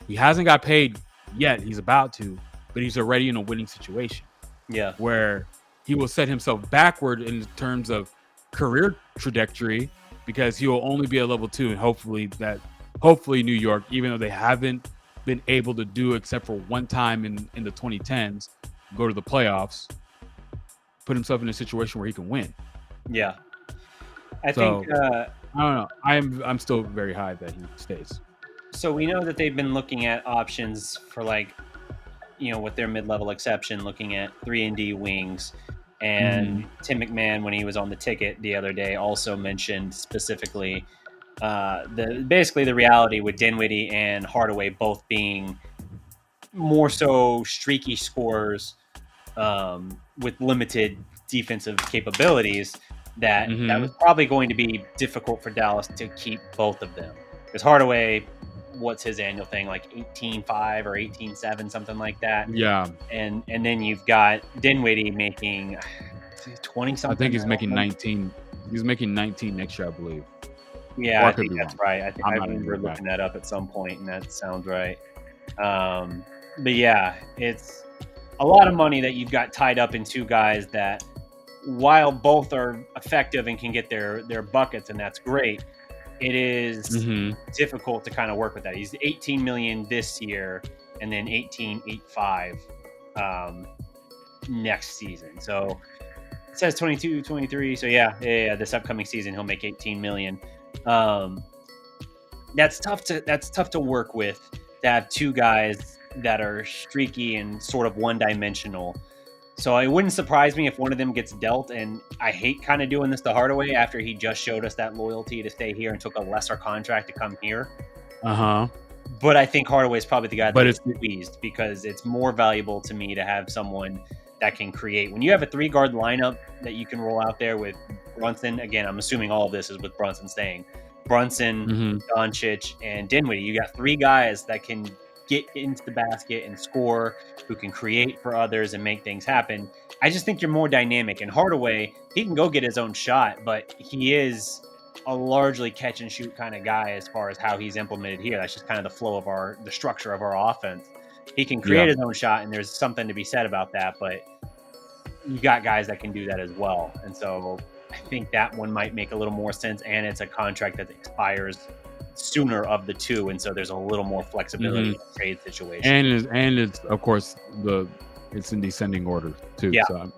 He hasn't got paid yet. He's about to, but he's already in a winning situation. Yeah. Where he will set himself backward in terms of career trajectory because he will only be at level 2, and hopefully New York, even though they haven't been able to do except for one time in the 2010s, go to the playoffs, put himself in a situation where he can win. Yeah. I think I don't know. I'm still very high that he stays. So we know that they've been looking at options for with their mid-level exception, looking at 3-and-D wings. And Tim McMahon, when he was on the ticket the other day, also mentioned specifically basically the reality with Dinwiddie and Hardaway both being more so streaky scorers with limited defensive capabilities, that was probably going to be difficult for Dallas to keep both of them. Because Hardaway, what's his annual thing, like 18.5 or 18.7, something like that. Yeah. And then you've got Dinwiddie making 20 something. I think he's making 19. He's making 19 next year, I believe. Yeah, I think that's right. I think I remember looking that up at some point, and that sounds right. But yeah, it's a lot of money that you've got tied up in two guys that, while both are effective and can get their buckets, and that's great, it is difficult to kind of work with that. He's 18 million this year, and then 18.85 next season. So it says 22, 23. So yeah, this upcoming season he'll make 18 million. That's tough to work with, to have two guys that are streaky and sort of one-dimensional. So it wouldn't surprise me if one of them gets dealt, and I hate kind of doing this to Hardaway after he just showed us that loyalty to stay here and took a lesser contract to come here. But I think Hardaway is probably the guy that is squeezed, because it's more valuable to me to have someone that can create. When you have a 3-guard lineup that you can roll out there with Brunson, again, I'm assuming all of this is with Brunson staying. Brunson, Doncic, and Dinwiddie. You got 3 guys that can get into the basket and score, who can create for others and make things happen. I just think you're more dynamic. And Hardaway, he can go get his own shot, but he is a largely catch and shoot kind of guy as far as how he's implemented here. That's just kind of the flow of the structure of our offense. He can create his own shot, and there's something to be said about that, but you got guys that can do that as well. And so I think that one might make a little more sense, and it's a contract that expires sooner of the two, and so there's a little more flexibility in the trade situation. And it's of course it's in descending order too. Yeah. So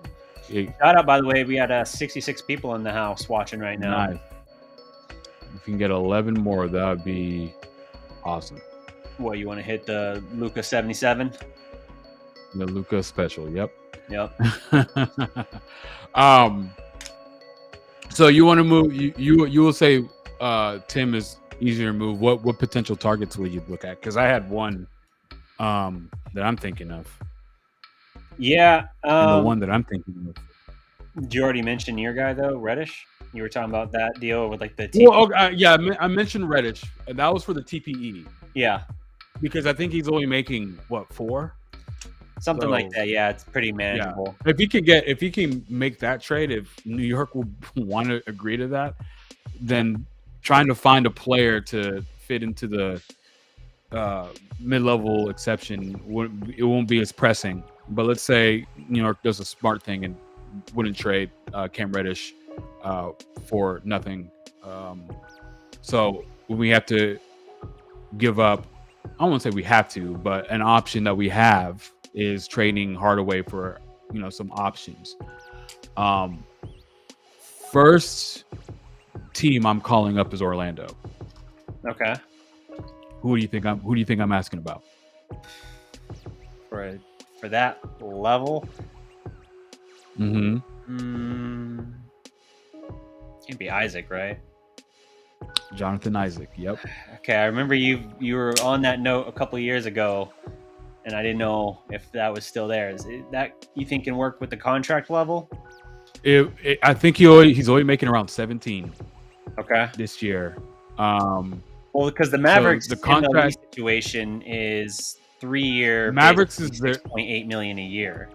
shout out, by the way, we had 66 people in the house watching right now. Nice. If you can get 11 more, that would be awesome. What, you want to hit the Luka 77? The Luka special. Yep. So you want to move? You will say Tim is easier to move. What potential targets will you look at? Because I had one that I'm thinking of. Yeah. The one that I'm thinking of. Did you already mention your guy though, Reddish? You were talking about that deal with like the TPE. Well, I mentioned Reddish. That was for the TPE. Yeah. Because I think he's only making what, 4? Something like that. Yeah, it's pretty manageable. Yeah. If he can make that trade, if New York will want to agree to that, then trying to find a player to fit into the mid-level exception, it won't be as pressing. But let's say New York does a smart thing and wouldn't trade Cam Reddish for nothing. So we have to give up. I won't say we have to, but an option that we have is trading Hardaway for some options. First team I'm calling up is Orlando. Okay. Who do you think I'm asking about? For that level? Mm-hmm. Can't be Isaac, right? Jonathan Isaac. Yep. Okay, I remember you were on that note a couple of years ago, and I didn't know if that was still there. Is that you think can work with the contract level? I think he's already making around 17 Okay. this year. Well, because the Mavericks the contract situation is 3-year. Mavericks is $6.8 million a year.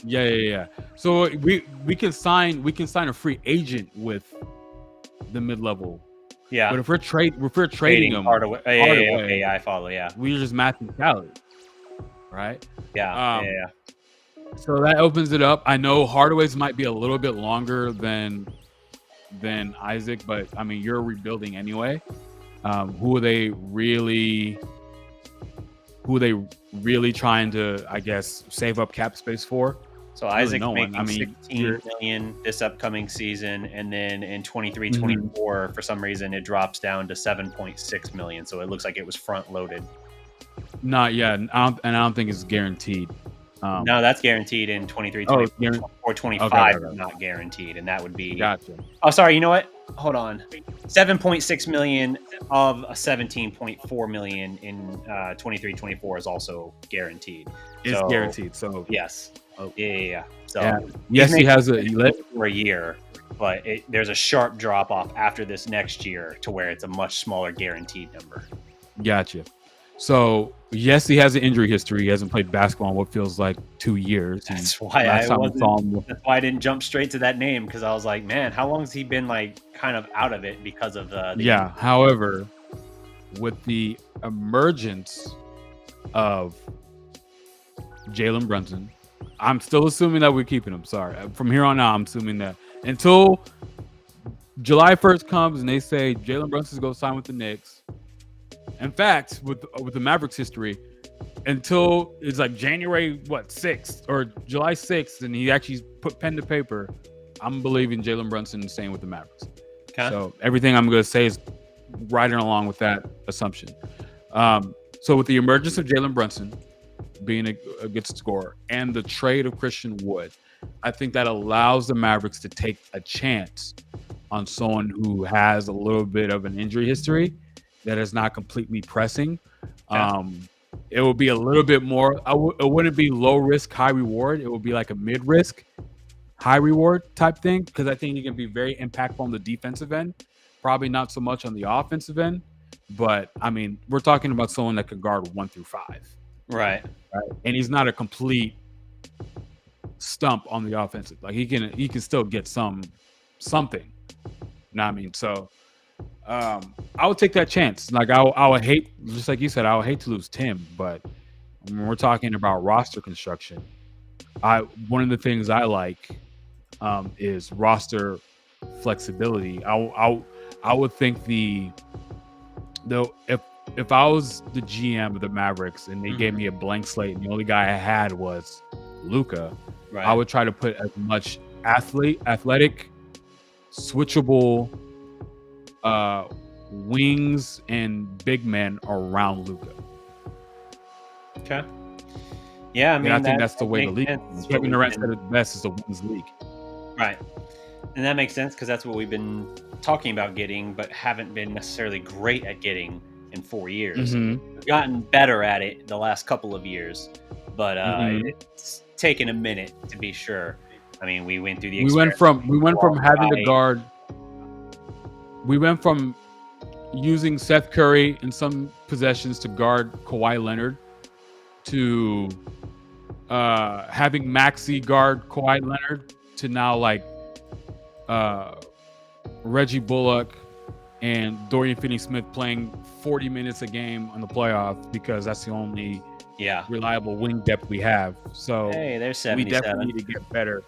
Yeah. So we can sign a free agent with the mid-level. Yeah. But if we're trading them Hardaway. Okay, I follow. Yeah. We're just matching salary, right? Yeah. So that opens it up. I know Hardaway's might be a little bit longer than Isaac, but I mean you're rebuilding anyway. Who are they really trying to, I guess, save up cap space for? So Isaac's making $16 million this upcoming season, and then in 23-24, for some reason, it drops down to $7.6 million. So it looks like it was front loaded. Not yet, and I don't think it's guaranteed. No, that's guaranteed in 23-24 or 25. Okay. Not guaranteed, and that would be. Gotcha. Oh, sorry. You know what? Hold on. $7.6 million of a $17.4 million in 23-24 is also guaranteed. It's guaranteed. So yes. Oh, yeah. So yes, he has for a year, but there's a sharp drop off after this next year to where it's a much smaller guaranteed number. Gotcha. So yes, he has an injury history. He hasn't played basketball in what feels like 2 years. That's why I didn't jump straight to that name, because I was like, man, how long has he been like kind of out of it because of the yeah. However, with the emergence of Jalen Brunson, I'm still assuming that we're keeping him. Sorry, from here on out, I'm assuming that until July 1st comes and they say Jalen Brunson's going to sign with the Knicks. In fact, with the Mavericks history, until it's like January 6th or July 6th, and he actually put pen to paper, I'm believing Jalen Brunson staying with the Mavericks. Okay. So everything I'm going to say is riding along with that assumption. So with the emergence of Jalen Brunson being a good scorer and the trade of Christian Wood, I think that allows the Mavericks to take a chance on someone who has a little bit of an injury history that is not completely pressing. It will be a little bit more. It wouldn't be low risk, high reward. It would be like a mid risk, high reward type thing, because I think you can be very impactful on the defensive end. Probably not so much on the offensive end, but I mean, we're talking about someone that could guard 1 through 5. Right. And he's not a complete stump on the offensive. Like he can still get something. You know what I mean? So I would take that chance. Like I would hate, just like you said, I would hate to lose Tim, but when we're talking about roster construction, one of the things I like is roster flexibility. I would think if I was the GM of the Mavericks and they gave me a blank slate and the only guy I had was Luka, I would try to put as much athletic, switchable wings and big men around Luka. Okay. Yeah, I mean, I think that's the way the league. Kevin Durant said it best: is the wings league. Right, and that makes sense because that's what we've been talking about getting, but haven't been necessarily great at getting in 4 years. We've gotten better at it the last couple of years, but it's taken a minute to be sure. I mean, we went through the. We went from having to guard. We went from using Seth Curry in some possessions to guard Kawhi Leonard to having Maxey guard Kawhi Leonard to now like Reggie Bullock and Dorian Finney-Smith playing 40 minutes a game on the playoffs because that's the only reliable wing depth we have. So hey, there's 77. We definitely need to get better.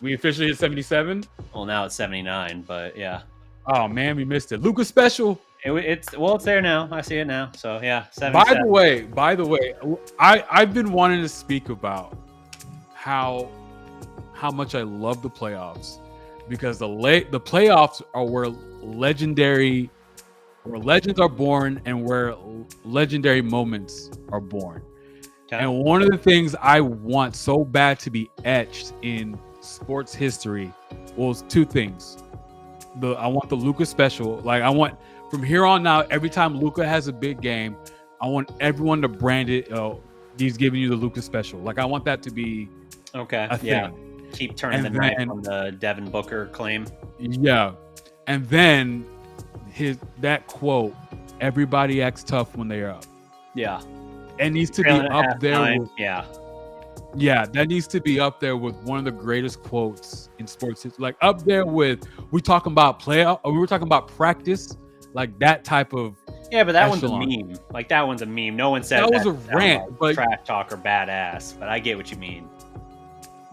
We officially hit 77? Well, now it's 79, but yeah. Oh man, we missed it. Luka special. It's there now. I see it now. So yeah, 77. By the way, I've been wanting to speak about how much I love the playoffs because the playoffs are where legends are born and where legendary moments are born. Okay. And one of the things I want so bad to be etched in sports history was 2 things. I want the Luka special. Like I want from here on out, every time Luka has a big game, I want everyone to brand it. He's giving you the Luka special. Like I want that to be a thing. Keep turning And the knife then- on the Devin Booker claim. Yeah. And then that quote, everybody acts tough when they're up. Yeah. It needs to be Trailing at up there halftime. with, Yeah. that needs to be up there with one of the greatest quotes in sports history. Like up there with, we talking about playoff, or we were talking about practice, like that type of. Yeah, but that echelon. one's a meme. Like that one's a meme. No one says That was a to sound rant, like but- trash talk or badass. But I get what you mean.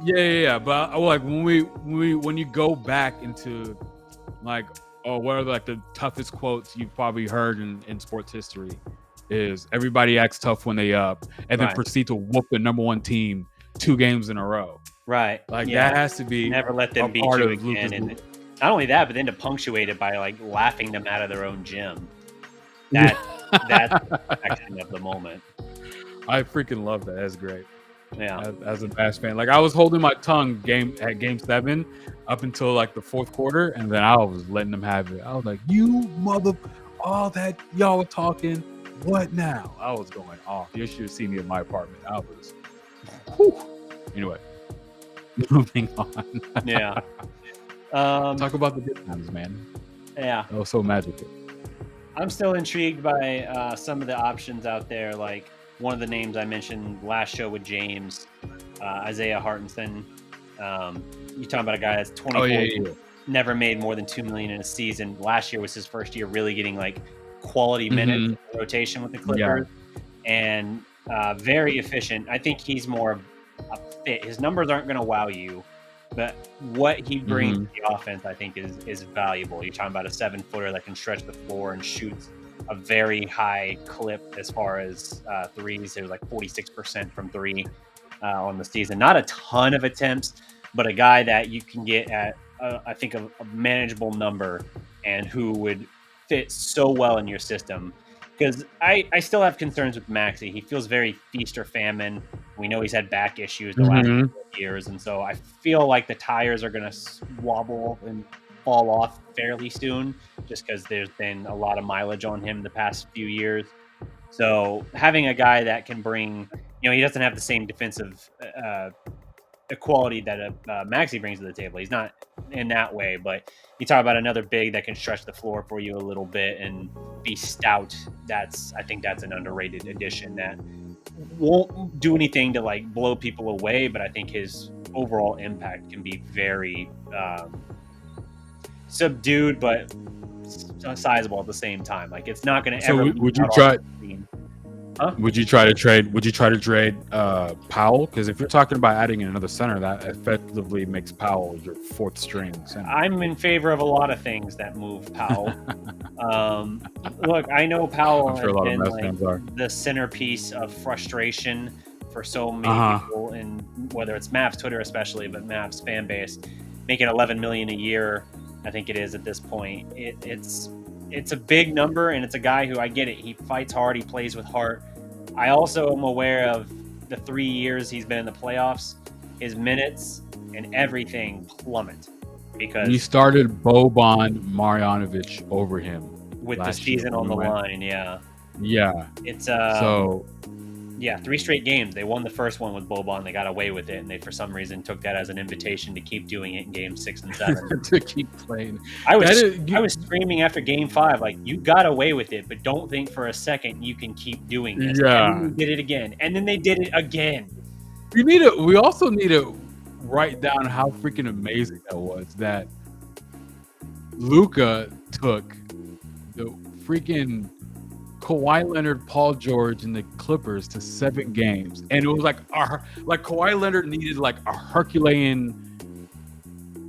Yeah. But like when you go back into like, what are like the toughest quotes you've probably heard in sports history is everybody acts tough when they up and then Right. proceed to whoop the number one team 2 games in a row. Right. Like Yeah. that has to be Never let them a beat part you of again. Lucas. And not only that, but then to punctuate it by like laughing them out of their own gym. That's the action of the moment. I freaking love that. That's great. Yeah. As a Bass fan, like I was holding my tongue at game 7 up until like the 4th quarter, and then I was letting them have it. I was like, "You mother, all that y'all were talking, what now?" I was going off. You should have seen me in my apartment. I was, whew. Anyway, moving on. Yeah. Talk about the good times, man. Yeah. That was so magical. I'm still intrigued by some of the options out there. Like one of the names I mentioned last show with James, Isaiah Hartenson. You talking about a guy that's 24, never made more than $2 million in a season. Last year was his first year really getting like quality minutes in the rotation with the Clippers, and very efficient. I think he's more of a fit. His numbers aren't going to wow you, but what he brings to the offense, I think, is valuable. You're talking about a 7-footer that can stretch the floor and shoots a very high clip as far as threes. It was like 46% from 3 on the season. Not a ton of attempts, but a guy that you can get at, I think, a manageable number and who would fit so well in your system. Because I still have concerns with Maxey. He feels very feast or famine. We know he's had back issues the last couple of years, and so I feel like the tires are going to wobble and fall off fairly soon, just because there's been a lot of mileage on him the past few years. So having a guy that can bring, he doesn't have the same defensive equality that Maxey brings to the table. He's not in that way, but you talk about another big that can stretch the floor for you a little bit and be stout. I think that's an underrated addition that won't do anything to like blow people away, but I think his overall impact can be very subdued but sizable at the same time. Like it's not going to ever. Would you try? Huh? Would you try to trade? Powell? Because if you're talking about adding in another center, that effectively makes Powell your 4th string center. I'm in favor of a lot of things that move Powell. Look, I know Powell has been like the centerpiece of frustration for so many people, and whether it's Mavs Twitter especially, but Mavs fan base, making $11 million a year, I think it is at this point. It's a big number, and it's a guy who, I get it, he fights hard, he plays with heart. I also am aware of the 3 years he's been in the playoffs, his minutes and everything plummet because he started Boban Marjanovic over him with the season on the line. Yeah, it's 3 straight games. They won the first one with Boban. They got away with it, and they for some reason took that as an invitation to keep doing it in games 6 and 7. To keep playing. I was screaming after game 5, like, you got away with it, but don't think for a second you can keep doing this. Yeah. And then they did it again, and then they did it again. We also need to write down how freaking amazing that was. That Luka took the freaking Kawhi Leonard, Paul George, and the Clippers to 7 games, and it was like Kawhi Leonard needed like a Herculean,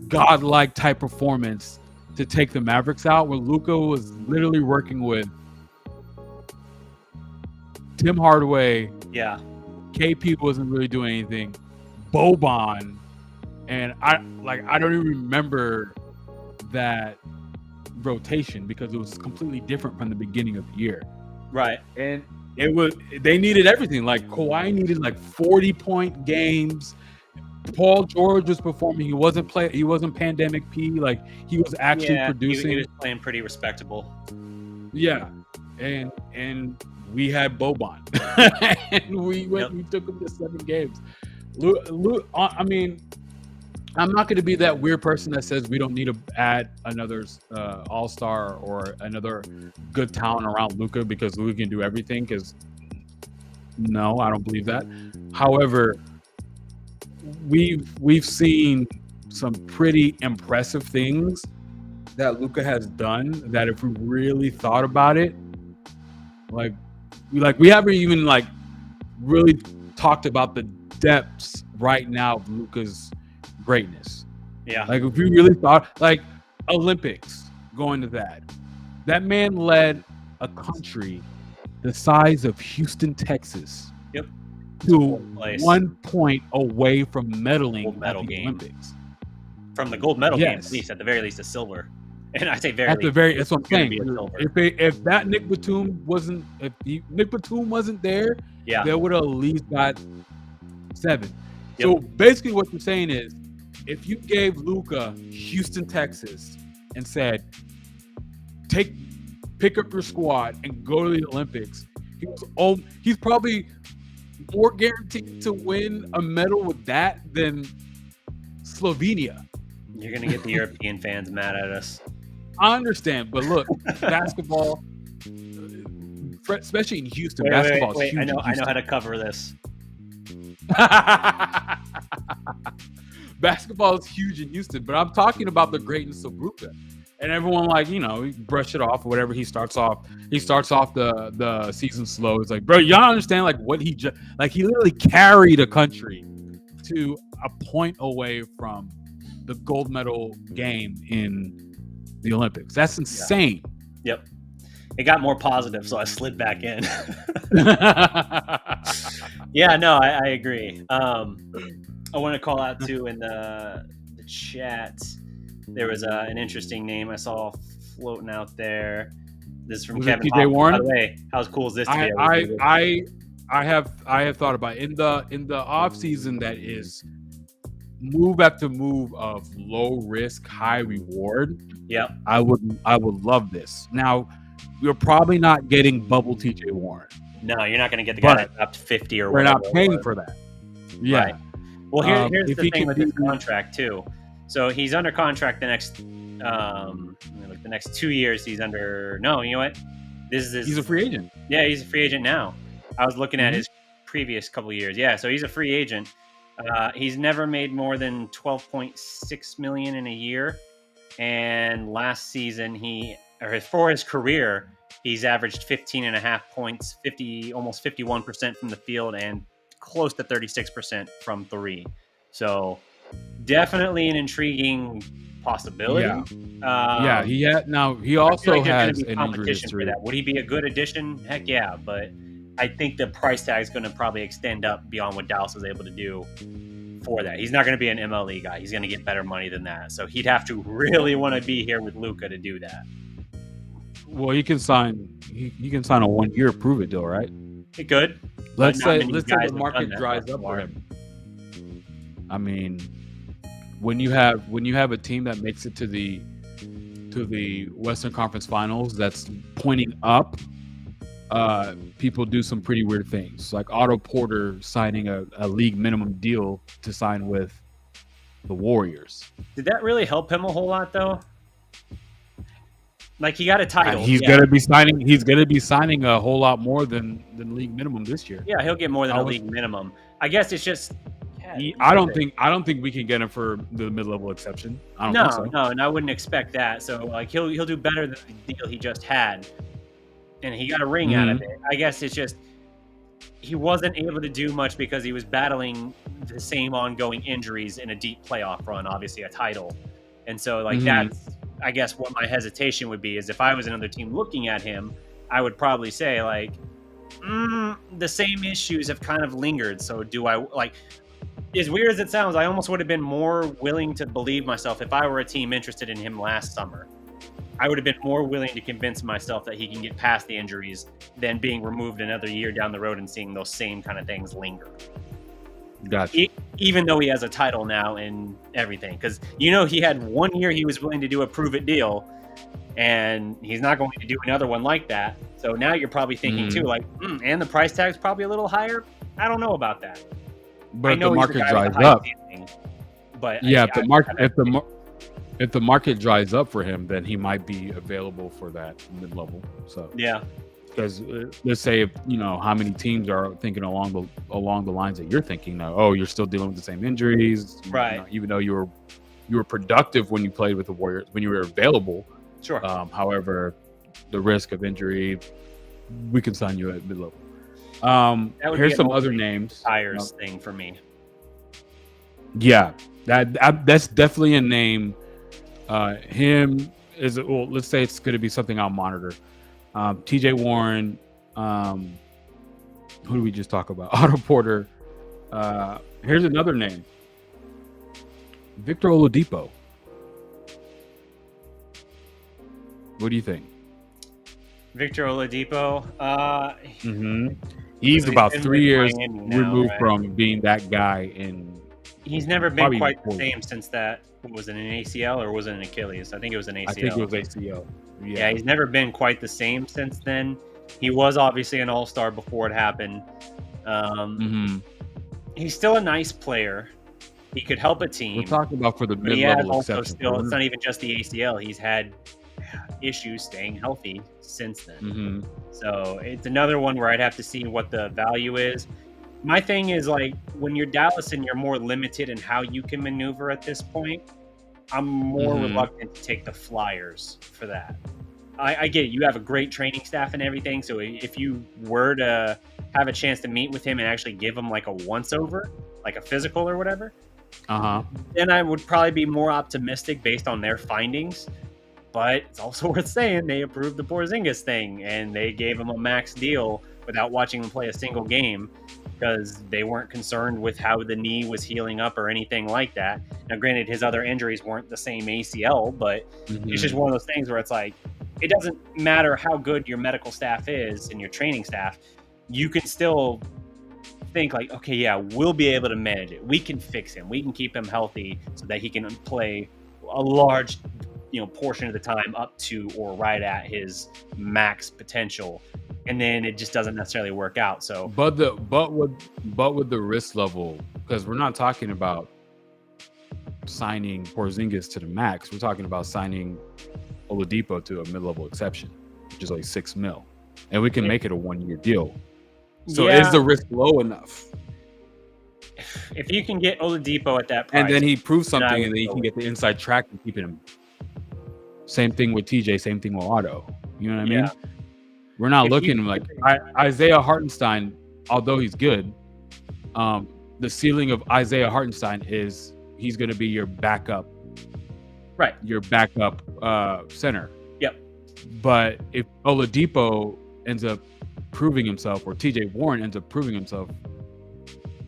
godlike type performance to take the Mavericks out, where Luka was literally working with Tim Hardaway. Yeah, KP wasn't really doing anything. Boban, and I don't even remember that rotation because it was completely different from the beginning of the year. Right. And they needed everything. Like Kawhi needed like 40-point games. Paul George was performing. He wasn't pandemic P. Like he was actually producing. He was playing pretty respectable. Yeah. And we had Boban. And we took him to 7 games. I mean, I'm not going to be that weird person that says we don't need to add another all-star or another good talent around Luka because Luka can do everything. Because no, I don't believe that. However, we've seen some pretty impressive things that Luka has done. That if we really thought about it, we haven't even really talked about the depths right now of Luka's greatness. Yeah. Like if we really thought Olympics, going to that man led a country the size of Houston, Texas. Yep. To 1 point away from medaling gold medal at the game. Olympics. From the gold medal game, Yes. at least, at the very least, a silver. And I say That's what I'm saying. If that Nick Batum wasn't there, yeah, they would have at least got 7. Yep. So basically, what you're saying is, if you gave Luka Houston, Texas, and said, pick up your squad and go to the Olympics, he's probably more guaranteed to win a medal with that than Slovenia. You're gonna get the European fans mad at us. I understand, but look, basketball, especially in Houston, basketball is huge. I know how to cover this. Basketball is huge in Houston, but I'm talking about the greatness of Luka. And everyone brush it off or whatever. He starts off the season slow. It's like, bro, y'all understand what he just he literally carried a country to a point away from the gold medal game in the Olympics. That's insane. Yeah. Yep. It got more positive, so I slid back in. Yeah, no, I agree. I want to call out too in the chat. There was an interesting name I saw floating out there. This is from Was Kevin it PJ Warren. By the way, how cool is this? I have thought about it. in the off season that is move after move of low risk, high reward. Yep. I would love this. Now, we're probably not getting bubble TJ Warren. No, you're not going to get the guy that dropped 50 or we're whatever. We're not paying for that. Yeah. Right. Well, here's the thing with his be... contract too. So he's under contract the next 2 years. He's under. No, you know what? He's a free agent. Yeah, he's a free agent now. I was looking at his previous couple of years. Yeah, so he's a free agent. He's never made more than $12.6 million in a year, and last season for his career, he's averaged 15.5 points, almost 51% from the field, and close to 36% from three. So definitely an intriguing possibility. Yeah. He also has an injury for that. Would he be a good addition? Heck yeah, but I think the price tag is going to probably extend up beyond what Dallas was able to do for that. He's not going to be an MLE guy. He's going to get better money than that. So he'd have to really want to be here with Luka to do that. Well, he can sign a 1-year prove it deal, right? He could. Let's say the market dries up for him. I mean, when you have a team that makes it to the Western Conference Finals that's pointing up, people do some pretty weird things, like Otto Porter signing a league minimum deal to sign with the Warriors. Did that really help him a whole lot, though? Like, he got a title. He's gonna be signing a whole lot more than league minimum this year. Yeah, he'll get more than a league minimum. I guess it's just. I don't think we can get him for the mid-level exception. I don't think so. No, and I wouldn't expect that. So like he'll do better than the deal he just had, and he got a ring out of it. I guess it's just he wasn't able to do much because he was battling the same ongoing injuries in a deep playoff run, obviously a title, and so that's. I guess what my hesitation would be is if I was another team looking at him, I would probably say the same issues have kind of lingered. So do I as weird as it sounds, I almost would have been more willing to believe myself if I were a team interested in him last summer. I would have been more willing to convince myself that he can get past the injuries than being removed another year down the road and seeing those same kind of things linger. Gotcha. Even though he has a title now and everything, because he had 1 year he was willing to do a prove it deal, and he's not going to do another one like that. So now you're probably thinking too, and the price tag's probably a little higher. I don't know about that. But the market dries up. But yeah, if the market dries up for him, then he might be available for that mid-level. So yeah, because let's say if how many teams are thinking along the lines that you're thinking now. Oh, you're still dealing with the same injuries, right? Even though you were productive when you played with the Warriors, when you were available. Sure. However, the risk of injury, we can sign you at mid-level. Here's some other names. Tires thing for me. Yeah, that's definitely a name. Him is let's say it's going to be something I'll monitor. TJ Warren. Who do we just talk about? Otto Porter. Here's another name. Victor Oladipo. What do you think? Victor Oladipo. He's about 3 years removed right? from being that guy He's never been quite the same since that. Was it an ACL or was it an Achilles? I think it was an ACL. I think it was ACL. Yeah, he's never been quite the same since then. He was obviously an all-star before it happened. He's still a nice player. He could help a team. We're talking about for the But mid-level also exception. still, it's not even just the ACL. He's had issues staying healthy since then. So it's another one where I'd have to see what the value is. My thing is, like, when you're Dallas and you're more limited in how you can maneuver at this point, I'm more reluctant to take the flyers for that. I get it. You have a great training staff and everything. So if you were to have a chance to meet with him and actually give him like a once-over, like a physical or whatever, then I would probably be more optimistic based on their findings. But it's also worth saying they approved the Porzingis thing and they gave him a max deal without watching him play a single game because they weren't concerned with how the knee was healing up or anything like that. Now, granted, his other injuries weren't the same ACL, but it's just one of those things where it's like, it doesn't matter how good your medical staff is and your training staff, you can still think like, okay, yeah, we'll be able to manage it. We can fix him. We can keep him healthy so that he can play a large portion of the time up to or right at his max potential, and then it just doesn't necessarily work out. So, but with the risk level, because we're not talking about signing Porzingis to the max, we're talking about signing Oladipo to a mid-level exception, which is like $6 million, and we can make it a 1-year deal. So is the risk low enough? If you can get Oladipo at that price, and then he proves something, and then you can get the inside track and keep him. Same thing with TJ. Same thing with Otto. You know what I mean? We're not looking like Isaiah Hartenstein, although he's good. The ceiling of Isaiah Hartenstein is he's going to be your backup, right? Your backup center. Yep. But if Oladipo ends up proving himself, or TJ Warren ends up proving himself,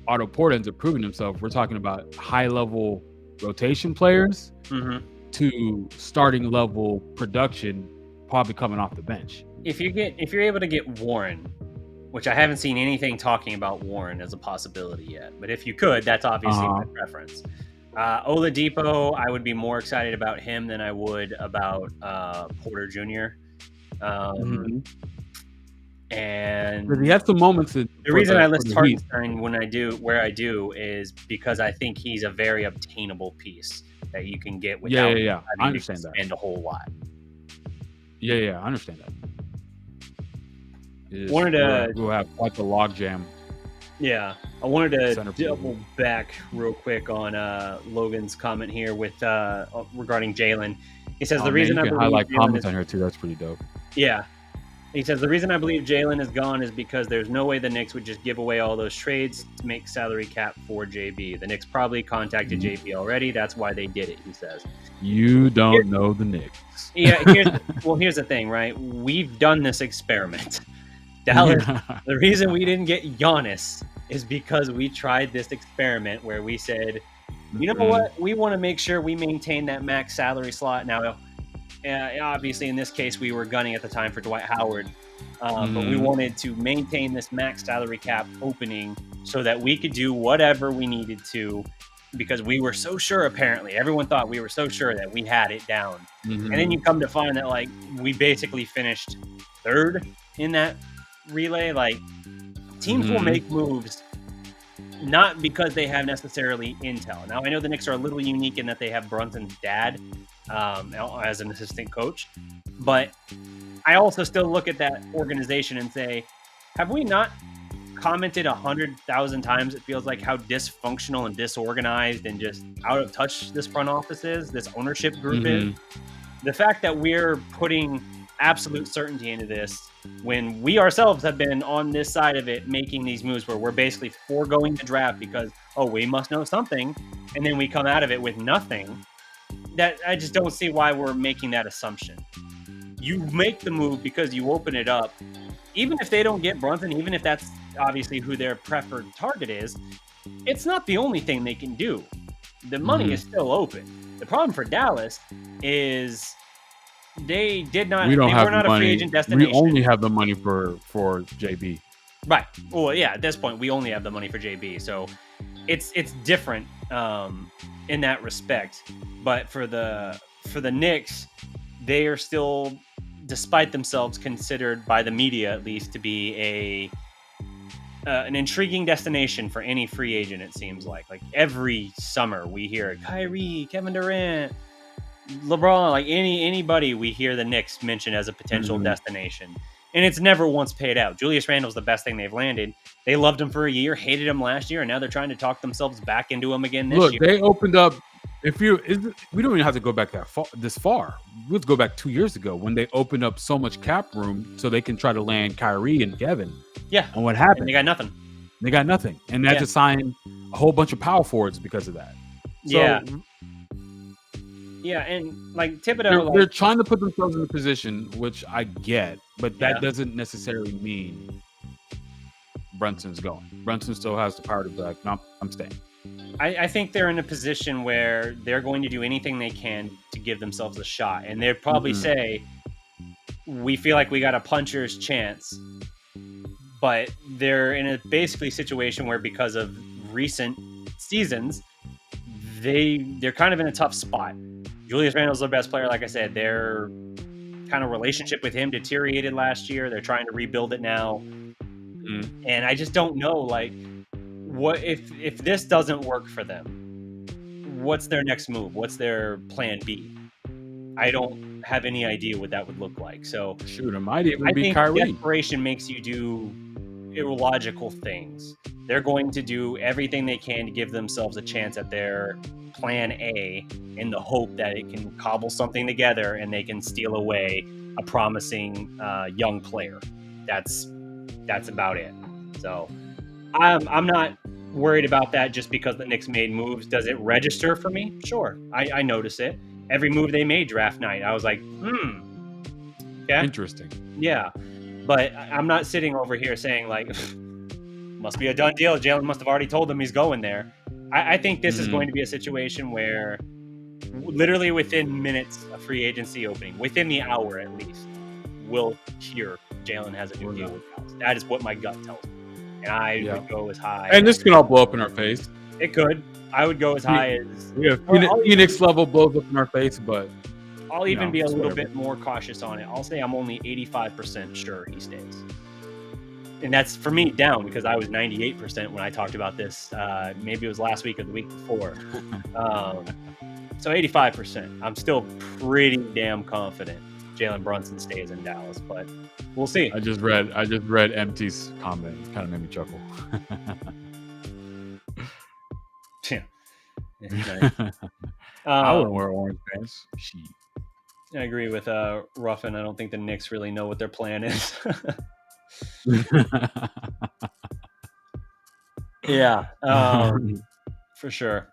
Otto Porter ends up proving himself, we're talking about high-level rotation players to starting level production, probably coming off the bench. If you're able to get Warren, which I haven't seen anything talking about Warren as a possibility yet, but if you could, that's obviously my preference. Oladipo, I would be more excited about him than I would about Porter Jr. And but he has some moments. The reason I list Hartenstein where I do is because I think he's a very obtainable piece that you can get without I understand to spend a whole lot. I understand that. We'll have quite the logjam. Yeah, I wanted to double back real quick on Logan's comment here with regarding Jalen. He says the reason I believe highlight comments on here too. That's pretty dope. Yeah. He says, the reason I believe Jalen is gone is because there's no way the Knicks would just give away all those trades to make salary cap for JB. The Knicks probably contacted JB already. That's why they did it, he says. You don't know the Knicks. Yeah, here's the thing, right? We've done this experiment. Dallas, the reason we didn't get Giannis is because we tried this experiment where we said, you know what? We want to make sure we maintain that max salary slot. Now, obviously, in this case, we were gunning at the time for Dwight Howard, but we wanted to maintain this max salary cap opening so that we could do whatever we needed to, because we were so sure. Apparently, everyone thought we were so sure that we had it down, and then you come to find that like we basically finished third in that relay. Like teams will make moves not because they have necessarily intel. Now, I know the Knicks are a little unique in that they have Brunson's dad as an assistant coach, but I also still look at that organization and say, have we not commented 100,000 times, it feels like, how dysfunctional and disorganized and just out of touch this front office is, this ownership group is? The fact that we're putting absolute certainty into this when we ourselves have been on this side of it making these moves where we're basically foregoing the draft because, oh, we must know something, and then we come out of it with nothing. That I just don't see why we're making that assumption. You make the move because you open it up. Even if they don't get Brunson, even if that's obviously who their preferred target is, it's not the only thing they can do. The money is still open. The problem for Dallas is they did not. We don't they have were not money. A free agent destination. We only have the money for JB. Right. Well, yeah. At this point, we only have the money for JB, so it's different in that respect. But for the Knicks, they are still, despite themselves, considered by the media at least to be an intriguing destination for any free agent. It seems like every summer we hear Kyrie, Kevin Durant, LeBron, like anybody we hear the Knicks mention as a potential destination, and it's never once paid out. Julius Randle's the best thing they've landed. They loved him for a year, hated him last year, and now they're trying to talk themselves back into him again this year. Look, they opened up. We don't even have to go back this far. Let's go back 2 years ago when they opened up so much cap room so they can try to land Kyrie and Kevin. Yeah, and what happened? And they got nothing. They got nothing, and they had to sign a whole bunch of power forwards because of that. So, yeah, and like Thibodeau, they're trying to put themselves in a position, which I get, but that doesn't necessarily mean Brunson's going. Brunson still has the power to be like, no, I'm staying. I think they're in a position where they're going to do anything they can to give themselves a shot. And they'd probably say, we feel like we got a puncher's chance. But they're in a basically situation where, because of recent seasons, they're kind of in a tough spot. Julius Randle's their best player. Like I said, their kind of relationship with him deteriorated last year. They're trying to rebuild it now. And I just don't know, like, what if this doesn't work for them, what's their next move? What's their plan B? I don't have any idea what that would look like. So shoot, it might even be think Kyrie. Desperation makes you do illogical things. They're going to do everything they can to give themselves a chance at their plan A in the hope that it can cobble something together and they can steal away a promising young player. That's about it. So I'm not worried about that just because the Knicks made moves. Does it register for me? Sure. I notice it. Every move they made draft night, I was like, okay. Interesting. Yeah. But I'm not sitting over here saying, like, must be a done deal. Jalen must have already told them he's going there. I think this is going to be a situation where literally within minutes of free agency opening, within the hour at least, we'll hear Jalen has a new deal with Dallas. That is what my gut tells me. And I would go as high. And this can all blow up in our face. It could. I would go as high as... Phoenix level blows up in our face, but... I'll even be a little bit more cautious on it. I'll say I'm only 85% sure he stays. And that's, for me, down, because I was 98% when I talked about this. Maybe it was last week or the week before. So 85%. I'm still pretty damn confident Jalen Brunson stays in Dallas, but we'll see. I just read MT's comment. It kind of made me chuckle. Yeah. I wouldn't wear orange pants. Shit. I agree with Ruffin. I don't think the Knicks really know what their plan is. Yeah, for sure.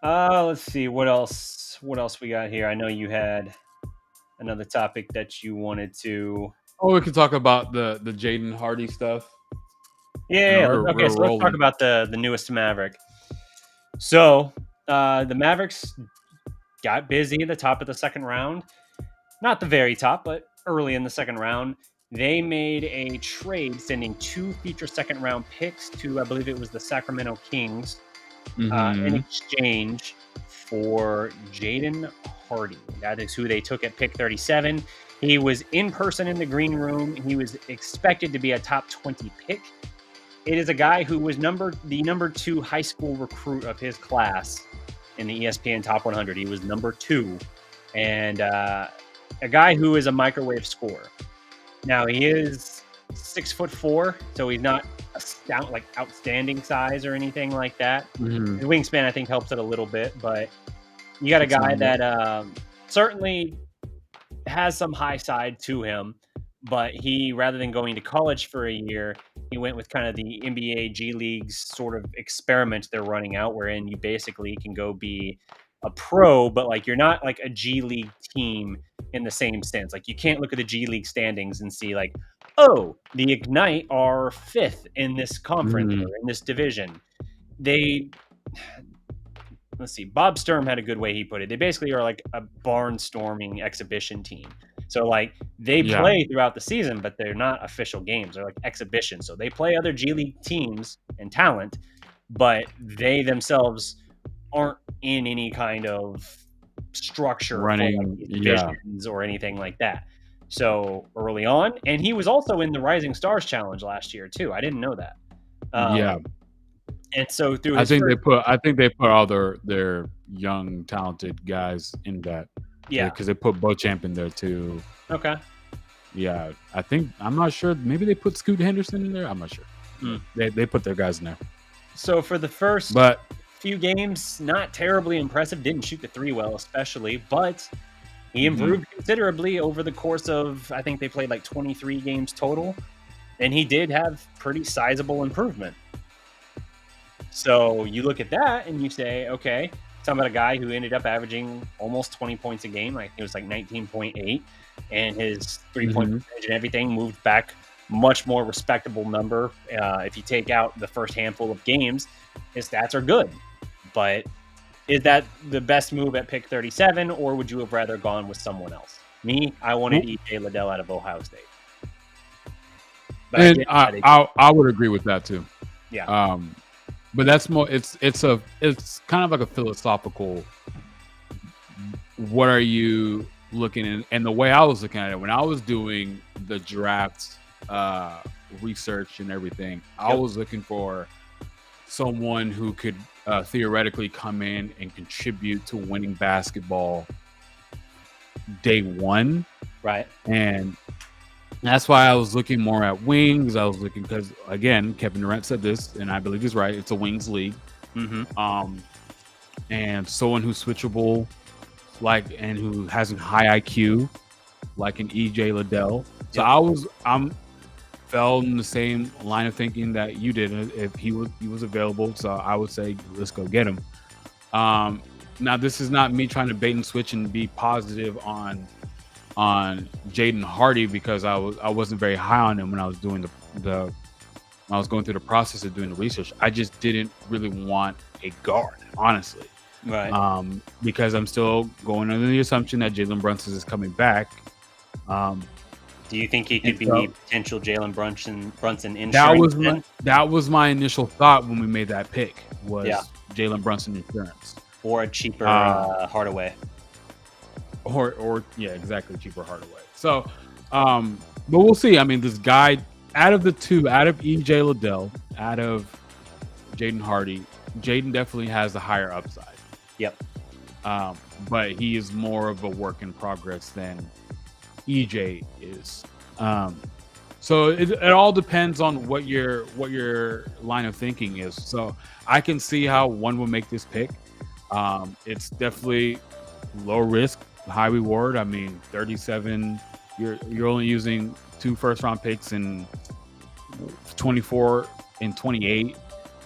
Let's see what else we got here. I know you had another topic that you wanted to. Oh, we could talk about the Jaden Hardy stuff. Yeah. Okay, so let's talk about the newest Maverick. So the Mavericks got busy at the top of the second round. Not the very top, but early in the second round. They made a trade sending 2 future second round picks to, I believe it was the Sacramento Kings, in exchange for Jaden Hardy. That is who they took at pick 37. He was in person in the green room. He was expected to be a top 20 pick. It is a guy who was the number 2 high school recruit of his class in the ESPN Top 100. He was number 2, and a guy who is a microwave scorer. Now he is 6'4", so he's not outstanding size or anything like that. Mhm. His wingspan, I think, helps it a little bit, but you got a guy that certainly has some high side to him. But he, rather than going to college for a year, he went with kind of the NBA G League's sort of experiment they're running out, wherein you basically can go be a pro, but like you're not like a G League team in the same sense. Like you can't look at the G League standings and see like, oh, the Ignite are 5th in this conference or in this division. Let's see, Bob Sturm had a good way he put it. They basically are like a barnstorming exhibition team. So like they play throughout the season, but they're not official games. They're like exhibitions. So they play other G League teams and talent, but they themselves aren't in any kind of structure Running divisions or anything like that. So early on, and he was also in the Rising Stars Challenge last year too. I didn't know that. And so through I think they put all their young talented guys in that. Yeah, because they put Beauchamp in there too. Okay. Yeah, I'm not sure. Maybe they put Scoot Henderson in there. I'm not sure. They put their guys in there. So for the first few games, not terribly impressive. Didn't shoot the 3 well, especially, but he improved considerably over the course of, I think they played like 23 games total, and he did have pretty sizable improvement. So you look at that and you say, okay, talking about a guy who ended up averaging almost 20 points a game. I think it was like 19.8, and his 3-point percentage and everything moved back much more respectable number. If you take out the first handful of games, his stats are good. But is that the best move at pick 37, or would you have rather gone with someone else? Me, I wanted E.J. Liddell out of Ohio State. But I would agree with that too. Yeah. But that's more. It's kind of like a philosophical. What are you looking at? And the way I was looking at it when I was doing the draft research and everything, I was looking for someone who could theoretically come in and contribute to winning basketball day one. Right. And that's why I was looking more at wings. I was looking because, again, Kevin Durant said this, and I believe he's right. It's a wings league. And someone who's switchable, and who has a high IQ, like an EJ Liddell. So I'm fell in the same line of thinking that you did. If he was available, so I would say let's go get him. Now this is not me trying to bait and switch and be positive on Jaden Hardy, because I wasn't very high on him when I was doing when I was going through the process of doing the research. I just didn't really want a guard, honestly. Right. Because I'm still going under the assumption that Jalen Brunson is coming back. Do you think he could be potential Jalen Brunson insurance? That was my initial thought when we made that pick, was Jalen Brunson insurance. Or a cheaper Hardaway. Or exactly, cheaper Hardaway. So, but we'll see. I mean, this guy, out of the two, out of EJ Liddell, out of Jaden Hardy, Jaden definitely has the higher upside. Yep. But he is more of a work in progress than EJ is. So it all depends on what your line of thinking is. So I can see how one will make this pick. It's definitely low risk, high reward. I mean, 37. You're only using 2 first-round picks in 24 and 28.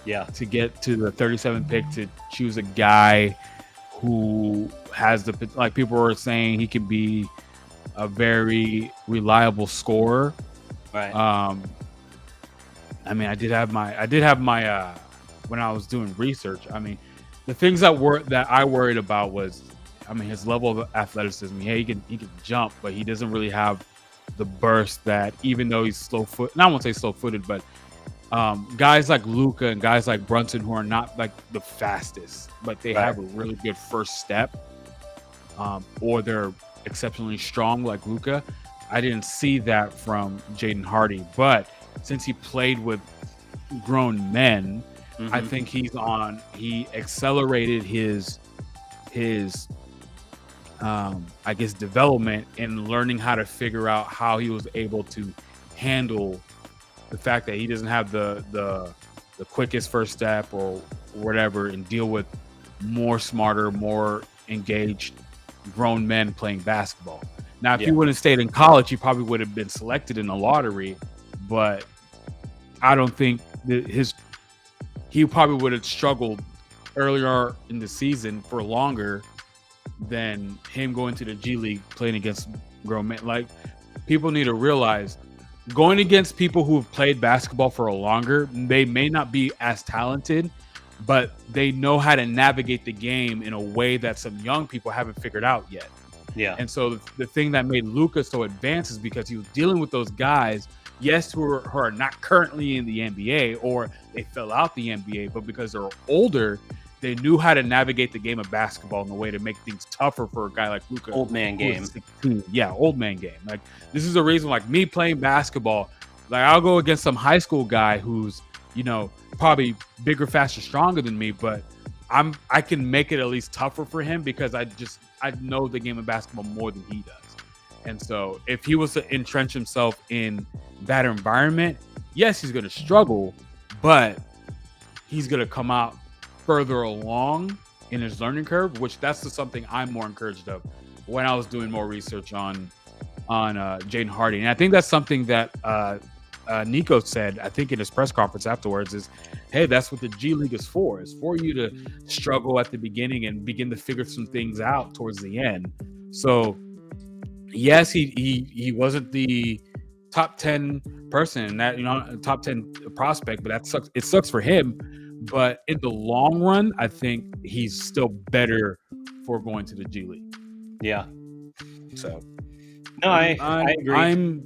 Yeah. To get to the 37 pick to choose a guy who has people were saying he could be a very reliable scorer. Right. I mean, I did have my when I was doing research. I mean, the things that I worried about was, I mean, his level of athleticism. Yeah, he can jump, but he doesn't really have the burst that, even though he's slow-footed. I won't say slow-footed, but guys like Nduka and guys like Brunson, who are not like the fastest, but they have a really good first step, or they're exceptionally strong like Nduka. I didn't see that from Jaden Hardy, but since he played with grown men. Mhm. I think he accelerated his I guess development in learning how to figure out how he was able to handle the fact that he doesn't have the quickest first step or whatever, and deal with more smarter, more engaged grown men playing basketball. Now, if he would have stayed in college, he probably would have been selected in the lottery, but I don't think that he probably would have struggled earlier in the season for longer than him going to the G League playing against grown men. Like, people need to realize, going against people who have played basketball for a longer, they may not be as talented, but they know how to navigate the game in a way that some young people haven't figured out yet. Yeah. And so the thing that made Luka so advanced is because he was dealing with those guys, yes, who are not currently in the NBA or they fell out the NBA, but because they're older, they knew how to navigate the game of basketball in a way to make things tougher for a guy like Luka. Old man game. 16. Yeah, old man game. Like, this is the reason, like, me playing basketball, like, I'll go against some high school guy who's, you know, probably bigger, faster, stronger than me, but I can make it at least tougher for him because I know the game of basketball more than he does. And so if he was to entrench himself in that environment, yes, he's going to struggle, but he's going to come out further along in his learning curve, which that's something I'm more encouraged of when I was doing more research on Jaden Hardy. And I think that's something that Nico said, I think in his press conference afterwards, is, hey, that's what the G League is for you to struggle at the beginning and begin to figure some things out towards the end. So yes, he wasn't the top 10 person, that, you know, top 10 prospect, but that sucks. It sucks for him. But in the long run, I think he's still better for going to the G League. Yeah. So no, I agree.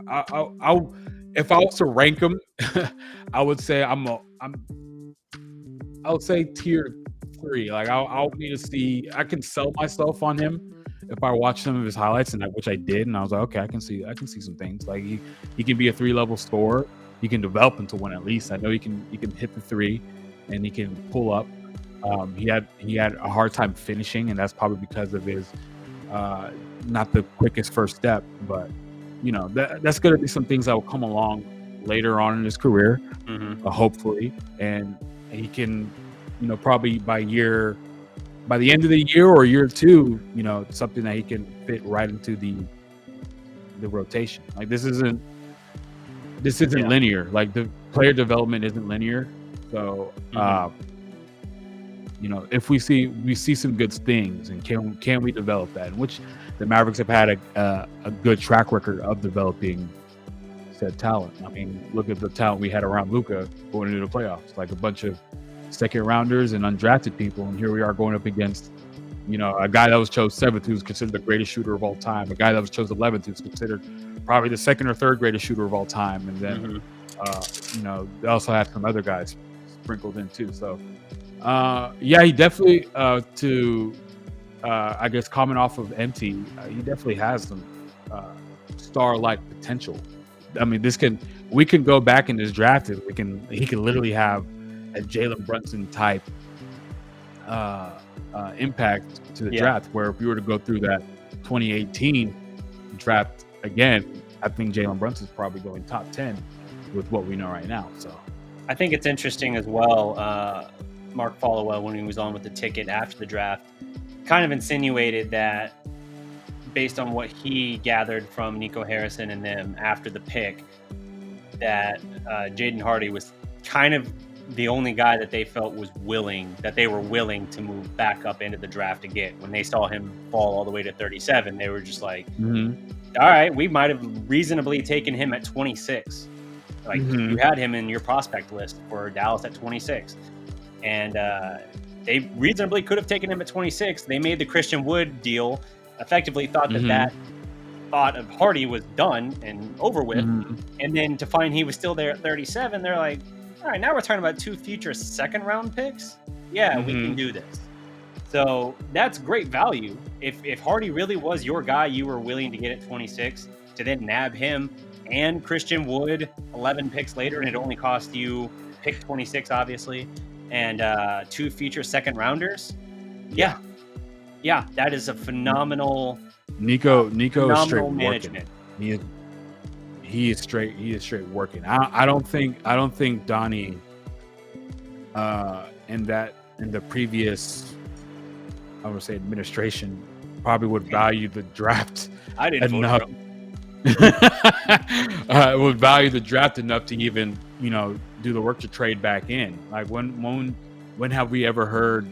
I'll if I was to rank him, I would say I would say tier 3. Like, I'll need to see. I can sell myself on him if I watch some of his highlights, and which I did, and I was like, okay, I can see some things. Like, he can be a 3-level scorer. He can develop into one at least. I know he can hit the 3, and he can pull up. He had a hard time finishing, and that's probably because of his not the quickest first step. But, you know, that's going to be some things that will come along later on in his career, hopefully, and he can, you know, probably by the end of the year or year 2, you know, something that he can fit right into the rotation. Like, this isn't linear. Like, the player development isn't linear. So, you know, if we see some good things, and can we develop that? In which the Mavericks have had a good track record of developing said talent. I mean, look at the talent we had around Luka going into the playoffs, like a bunch of second rounders and undrafted people, and here we are going up against, you know, a guy that was chosen 7th, who's considered the greatest shooter of all time, a guy that was chosen 11th, who's considered probably the 2nd or 3rd greatest shooter of all time, and then you know, they also had some other guys sprinkled in too. So yeah, he definitely I guess coming off of empty, he definitely has some star-like potential. I mean, we can go back in this draft, and he can literally have a Jalen Brunson type impact to the draft, where if we were to go through that 2018 draft again, I think Jalen Brunson's probably going top 10 with what we know right now. So I think it's interesting as well. Mark Followell, when he was on with the ticket after the draft, kind of insinuated that, based on what he gathered from Nico Harrison and them after the pick, that Jaden Hardy was kind of the only guy that they felt they were willing to move back up into the draft to get. When they saw him fall all the way to 37, they were just like, all right, we might have reasonably taken him at 26. Like, you had him in your prospect list for Dallas at 26. And they reasonably could have taken him at 26. They made the Christian Wood deal, effectively thought that thought of Hardy was done and over with. And then to find he was still there at 37, they're like, all right, now we're talking about 2 future 2nd-round picks? Yeah, we can do this. So that's great value. If Hardy really was your guy, you were willing to get at 26, to then nab him and Christian Wood 11 picks later, and it only cost you pick 26, obviously, and 2 future second rounders. Yeah, that is a phenomenal. Nico is straight phenomenal management. Working. He is straight working. I don't think Donnie in the previous, I would say, administration probably would value the draft I didn't enough. Would value the draft enough to even do the work to trade back in. Like when have we ever heard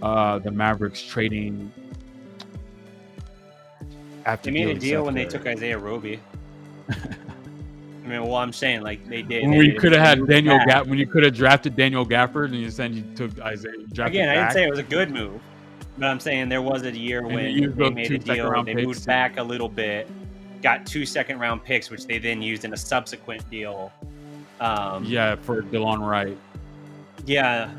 the Mavericks trading after they made a deal when they took Isaiah Roby? I mean, well, I'm saying like they did. When you could have had Daniel when you could have drafted Daniel Gafford, and you took Isaiah. Again, I didn't say it was a good move, but I'm saying there was a year when they made a deal. They moved back a little bit, got 2 second-round picks, which they then used in a subsequent deal. For DeLon Wright. Yeah.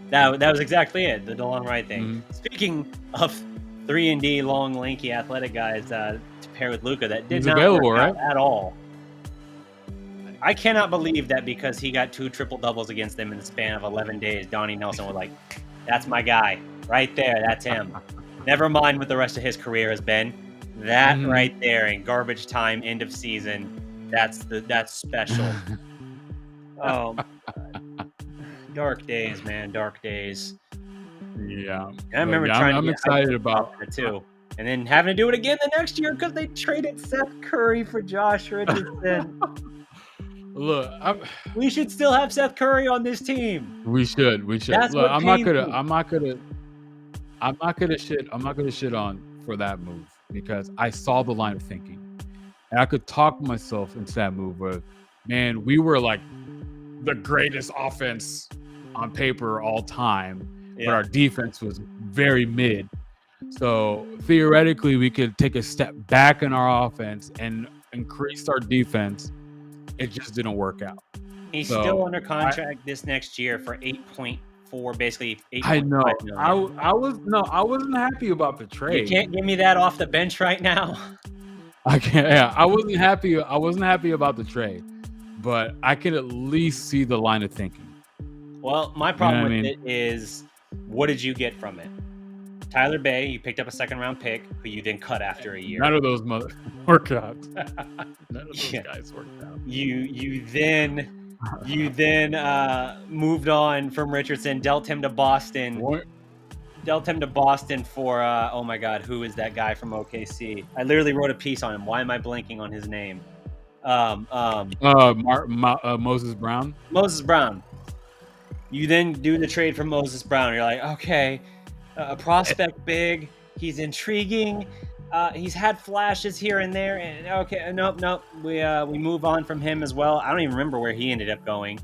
That was exactly it. The DeLon Wright thing. Mm-hmm. Speaking of 3-and-D, long, lanky, athletic guys to pair with Luka, that did not available, work out right? at all. I cannot believe that because he got 2 triple-doubles against them in the span of 11 days, Donnie Nelson was like, that's my guy. Right there, that's him. Never mind what the rest of his career has been. That right there in garbage time, end of season, that's special. Oh, dark days, man, dark days. Yeah, I remember trying. I'm excited about it too, and then having to do it again the next year because they traded Seth Curry for Josh Richardson. Look, we should still have Seth Curry on this team. We should. That's Look, what I'm not gonna shit on for that move because I saw the line of thinking, and I could talk myself into that move. But man, we were like the greatest offense on paper all time, but our defense was very mid. So theoretically, we could take a step back in our offense and increase our defense. It just didn't work out. He's still under contract this next year for 8.4, basically 8.5 I know. million. I wasn't happy about the trade. You can't give me that off the bench right now. I can't. Yeah, I wasn't happy about the trade, but I can at least see the line of thinking. Well, my problem with it is, what did you get from it? Tyler Bay, you picked up a second-round pick, who you then cut after a year. None of those worked out. None of those guys worked out. You then moved on from Richardson, dealt him to Boston. What? Dealt him to Boston for oh my God, who is that guy from OKC? I literally wrote a piece on him. Why am I blanking on his name? Moses Brown. Moses Brown. You then do the trade for Moses Brown. You're like, okay, a prospect big. He's intriguing. He's had flashes here and there. And okay, nope. We move on from him as well. I don't even remember where he ended up going.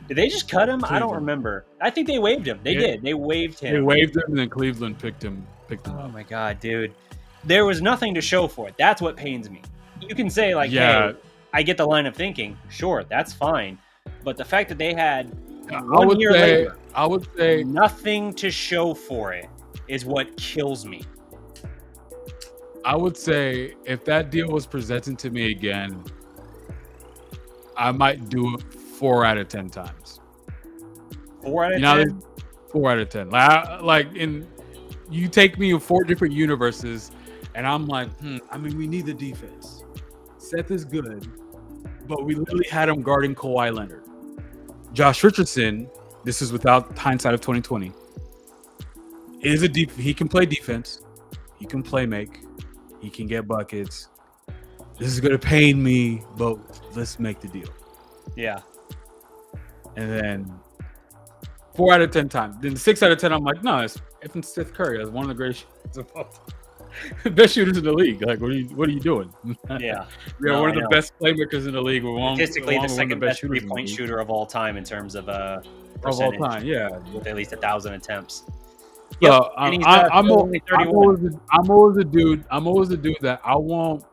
Did they just cut him? Cleveland. I don't remember. I think they waived him. They did. They waived him. They waived him, and then Cleveland picked him Oh my God, dude. There was nothing to show for it. That's what pains me. You can say like, hey, I get the line of thinking. Sure, that's fine. But the fact that they had 1 year later, I would say nothing to show for it is what kills me. I would say if that deal was presented to me again, I might do it 4 out of 10 times. 4 out of 10? 4 out of 10. You take me in 4 different universes, and I'm like, we need the defense. Seth is good, but we literally had him guarding Kawhi Leonard. Josh Richardson, this is without hindsight of 2020, he can play defense. He can play make. He can get buckets. This is going to pain me, but let's make the deal. Yeah. And then 4 out of 10 times. Then 6 out of 10, I'm like, no, it's Steph Curry. That's one of the greatest shooters of all time. Best shooters in the league. Like, what are you doing? Yeah. We're one of the best playmakers in the league. Statistically, the second best 3-point shooter of all time in terms of percentage. Of all time, yeah. With at least 1,000 attempps. So, Yep. I'm always a dude that I won't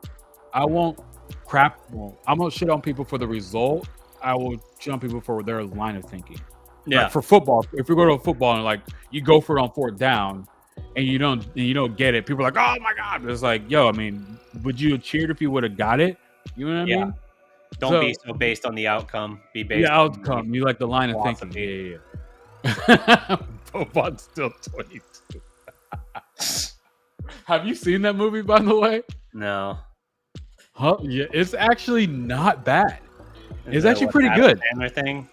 shit on people for the result. I will shit on people for their line of thinking. Yeah. Like for football, if we go to football and like you go for it on 4th down and you don't get it, people are like, oh my God. It's like, yo, would you have cheered if you would have got it You know what I Yeah. mean? Don't be so based on the outcome. Be based the outcome. You like the line of philosophy. thinking. Yeah. Bob's still 22. Have you seen that movie, by the way? No. Huh? Yeah, it's actually not bad. Is It's actually pretty good. Sandler thing?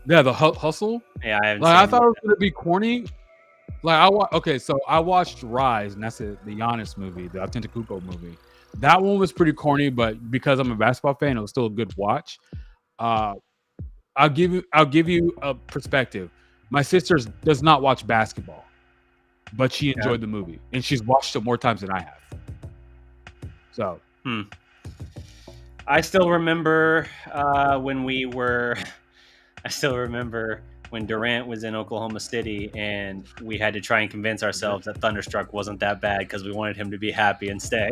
Yeah, the Hustle. Yeah, I haven't Like, I seen thought it. it was gonna be corny. Like so I watched Rise, and that's the Giannis movie, the Antetokounmpo movie. That one was pretty corny, but because I'm a basketball fan, it was still a good watch. I'll give you a perspective. My sister does not watch basketball, but she enjoyed the movie, and she's watched it more times than I have. So, I still remember when we were. I still remember when Durant was in Oklahoma City, and we had to try and convince ourselves that Thunderstruck wasn't that bad because we wanted him to be happy and stay.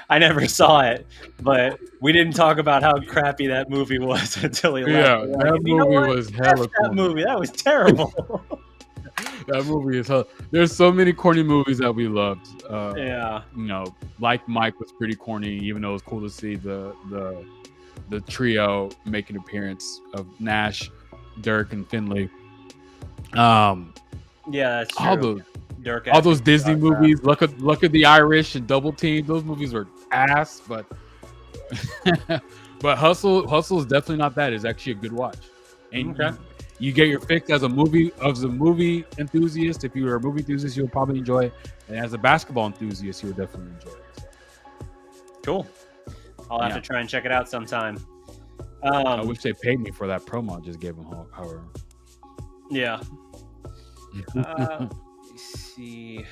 I never saw it, but we didn't talk about how crappy that movie was until he left. Yeah, that movie was hella that movie. That was terrible. That movie is hella. There's so many corny movies that we loved. Yeah. You know, like Mike was pretty corny, even though it was cool to see the trio make an appearance of Nash, Dirk, and Finley. Yeah, that's true. All those Disney movies. Look at the Irish and Double Team. Those movies were ass, but but Hustle is definitely not that. It's actually a good watch, and you get your fix as a movie enthusiast. If you are a movie enthusiast, you'll probably enjoy it, and as a basketball enthusiast, you'll definitely enjoy it. So. Cool. I'll have to try and check it out sometime. I wish they paid me for that promo I just gave them. However, yeah. Let's see.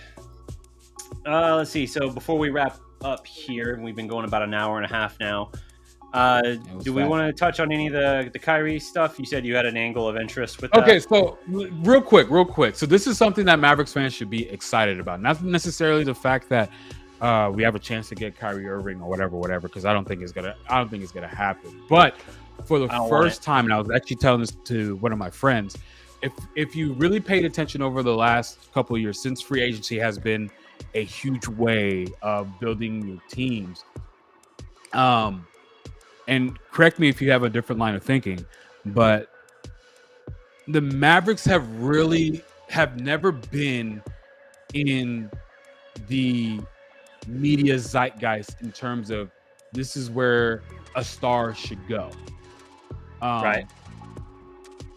Let's see. So before we wrap up here, we've been going about an hour and a half now. Do we want to touch on any of the Kyrie stuff? You said you had an angle of interest with that. Okay, so real quick. So this is something that Mavericks fans should be excited about. Not necessarily the fact that we have a chance to get Kyrie Irving or whatever, because I don't think it's gonna happen. But for the first time, and I was actually telling this to one of my friends, if you really paid attention over the last couple of years, since free agency has been a huge way of building your teams, and correct me if you have a different line of thinking, but the Mavericks have never been in the media zeitgeist in terms of this is where a star should go. Right.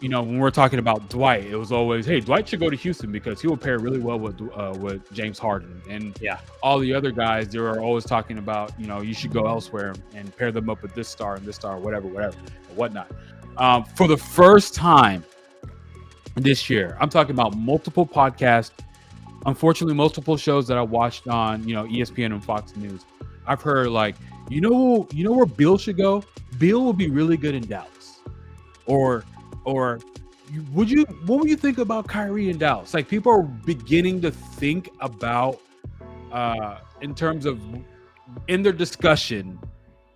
You know, when we're talking about Dwight, it was always, hey, Dwight should go to Houston because he will pair really well with James Harden. And all the other guys, they were always talking about, you know, you should go elsewhere and pair them up with this star and whatever, and whatnot. For the first time this year, I'm talking about multiple podcasts, unfortunately, multiple shows that I watched on, you know, ESPN and Fox News. I've heard like, you know where Bill should go? Bill will be really good in Dallas. Or what would you think about Kyrie in Dallas? Like, people are beginning to think about, in terms of, in their discussion,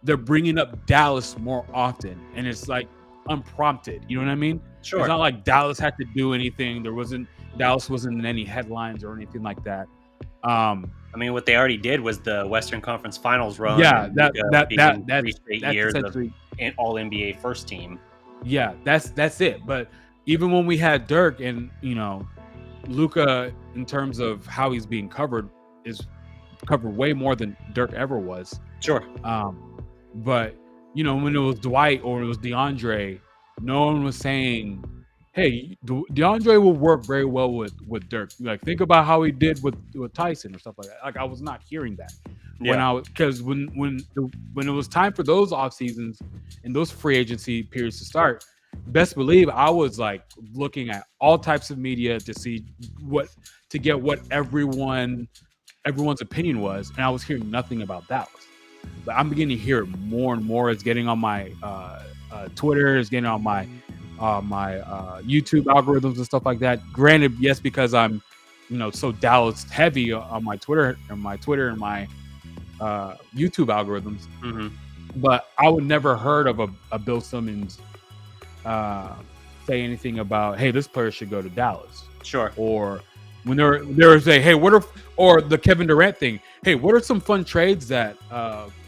they're bringing up Dallas more often, and it's like unprompted. You know what I mean? Sure. It's not like Dallas had to do anything. Dallas wasn't in any headlines or anything like that. I mean, what they already did was the Western Conference Finals run. Yeah, that's 3 years of an All NBA first team. Yeah, that's it. But even when we had Dirk and, you know, Luka, in terms of how he's being covered, is covered way more than Dirk ever was. Sure. But, you know, when it was Dwight or it was DeAndre, no one was saying, hey, DeAndre will work very well with Dirk. Like, think about how he did with Tyson or stuff like that. Like, I was not hearing that. Because when it was time for those off seasons and those free agency periods to start, best believe I was like looking at all types of media to get what everyone's opinion was, and I was hearing nothing about Dallas. But I'm beginning to hear it more and more. It's getting on my Twitter. It's getting on my YouTube algorithms and stuff like that. Granted, yes, because I'm, you know, so Dallas heavy on my Twitter and my YouTube algorithms. Mm-hmm. But I would never heard of a Bill Simmons say anything about, hey, this player should go to Dallas. Sure. Or, when they were saying, hey, or the Kevin Durant thing, hey, what are some fun trades that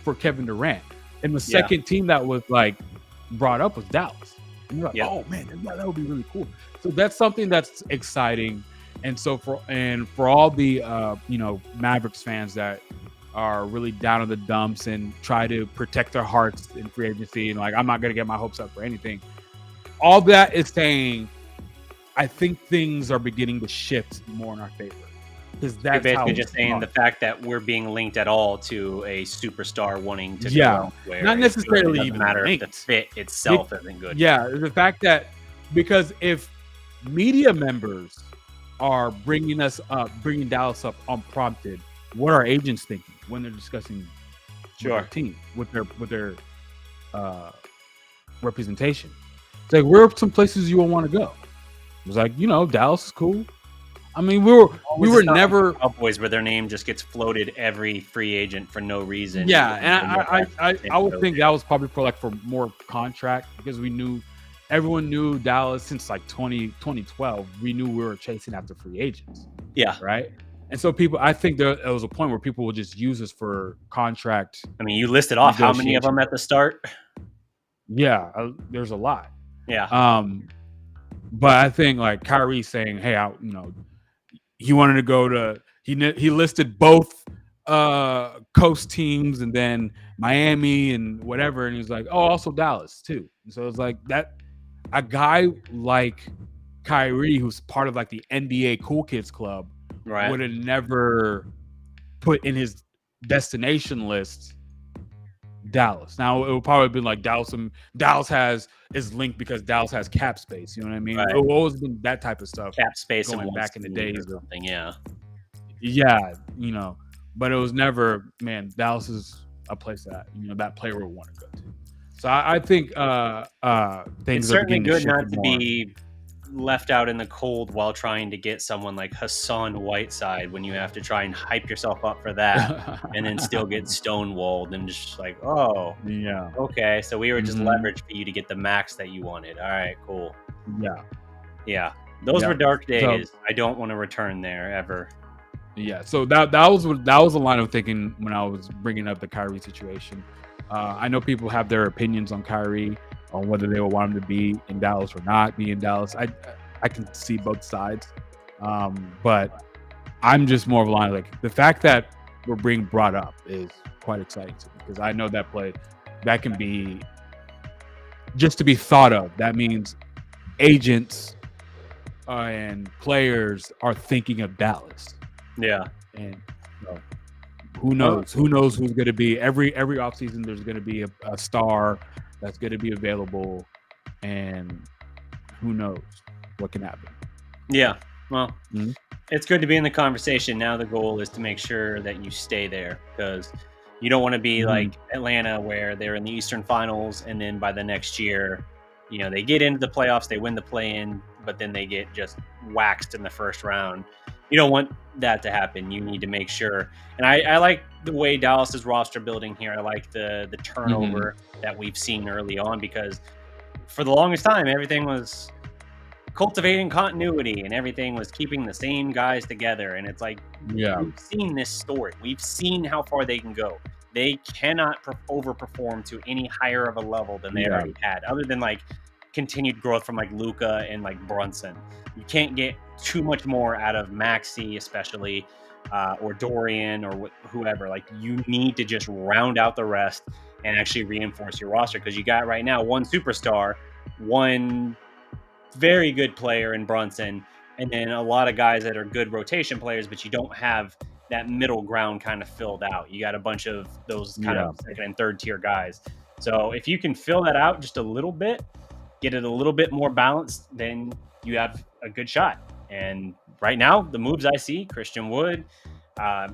for Kevin Durant? And the second team that was like brought up was Dallas. And you're like, oh man, that would be really cool. So that's something that's exciting. And so for all the Mavericks fans that are really down in the dumps and try to protect their hearts in free agency and like, I'm not gonna get my hopes up for anything. All that is saying, I think things are beginning to shift more in our favor. Because that's basically just saying the fact that we're being linked at all to a superstar wanting to go elsewhere. Not necessarily even matter linked. If the fit itself isn't good. Yeah, the fact that because if media members are bringing Dallas up unprompted, what are agents thinking when they're discussing their team with their representation? It's like, where are some places you will want to go? It was like, Dallas is cool. I mean, we were never Cowboys where their name just gets floated every free agent for no reason. Yeah, and I would think that was probably for more contract because everyone knew Dallas since like 2012. We knew we were chasing after free agents. Yeah, right. And so I think there was a point where people would just use us for contract. I mean, you listed off how many of them at the start. Yeah, there's a lot. Yeah. But I think like Kyrie saying, hey, he wanted to go to he listed both coast teams and then Miami and whatever, and he's like, oh, also Dallas too. And so it's like that a guy like Kyrie, who's part of like the NBA Cool Kids Club, would have never put in his destination list Dallas. Now it would probably be like Dallas is linked because Dallas has cap space. You know what I mean? It always been that type of stuff. Cap space going back in the days or something. Yeah. But it was never, man, Dallas is a place that that player would want to go to. So I think things it's are certainly good not to more. be left out in the cold while trying to get someone like Hassan Whiteside when you have to try and hype yourself up for that and then still get stonewalled and just like, oh, yeah, okay, so we were just leverage for you to get the max that you wanted. All right, cool. Yeah, those were dark days. So, I don't want to return there ever. Yeah, so that was a line of thinking when I was bringing up the Kyrie situation. I know people have their opinions on Kyrie, on whether they would want him to be in Dallas or not be in Dallas. I can see both sides, but I'm just more of a line like the fact that we're being brought up is quite exciting to me because I know that can be just to be thought of. That means agents and players are thinking of Dallas. Yeah, and who knows? Who knows who's going to be every offseason? There's going to be a star that's going to be available, and who knows what can happen. Yeah, well, it's good to be in the conversation. Now the goal is to make sure that you stay there because you don't want to be like Atlanta where they're in the Eastern Finals and then by the next year, they get into the playoffs, they win the play-in, but then they get just waxed in the first round. You don't want that to happen. You need to make sure. And I like the way Dallas's roster building here. I like the turnover that we've seen early on because for the longest time, everything was cultivating continuity and everything was keeping the same guys together. And it's like, we've seen this story. We've seen how far they can go. They cannot overperform to any higher of a level than they already had, other than like continued growth from like Nduka and like Brunson. You can't get too much more out of Maxey, especially, or Dorian or whoever. Like you need to just round out the rest and actually reinforce your roster because you got right now one superstar, one very good player in Brunson, and then a lot of guys that are good rotation players, but you don't have that middle ground kind of filled out. You got a bunch of those kind of second and third tier guys. So if you can fill that out just a little bit, get it a little bit more balanced, then you have a good shot. And right now, the moves I see, Christian Wood,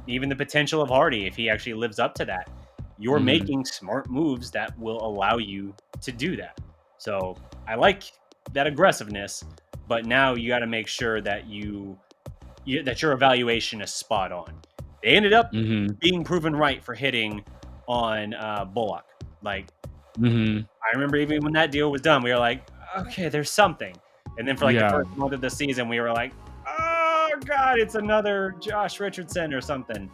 even the potential of Hardy, if he actually lives up to that, you're making smart moves that will allow you to do that. So I like that aggressiveness, but now you got to make sure that that your evaluation is spot on. They ended up being proven right for hitting on Bullock. Like, I remember even when that deal was done, we were like, okay, there's something. And then for like the first month of the season, we were like, oh God, it's another Josh Richardson or something.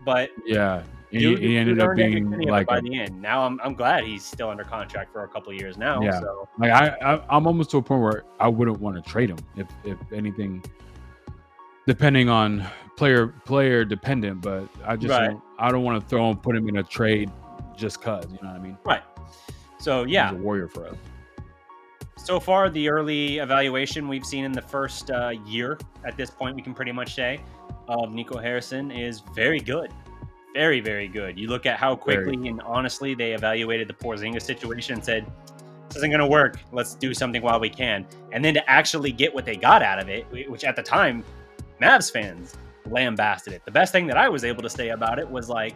But Yeah, dude, he ended up earned every being penny of it like by the end. Now I'm glad he's still under contract for a couple of years now. Yeah. So like I'm almost to a point where I wouldn't want to trade him if anything, depending on player dependent. But I just Right. I don't want to put him in a trade just cause, you know what I mean? right. So yeah, He's a warrior for us. so far the early evaluation we've seen in the first year at this point, we can pretty much say, of Nico Harrison is very good. Very, very good. You look at how quickly and honestly they evaluated the Porzingis situation and said, this isn't going to work. Let's do something while we can. And then to actually get what they got out of it, which at the time, Mavs fans lambasted it. The best thing that I was able to say about it was like,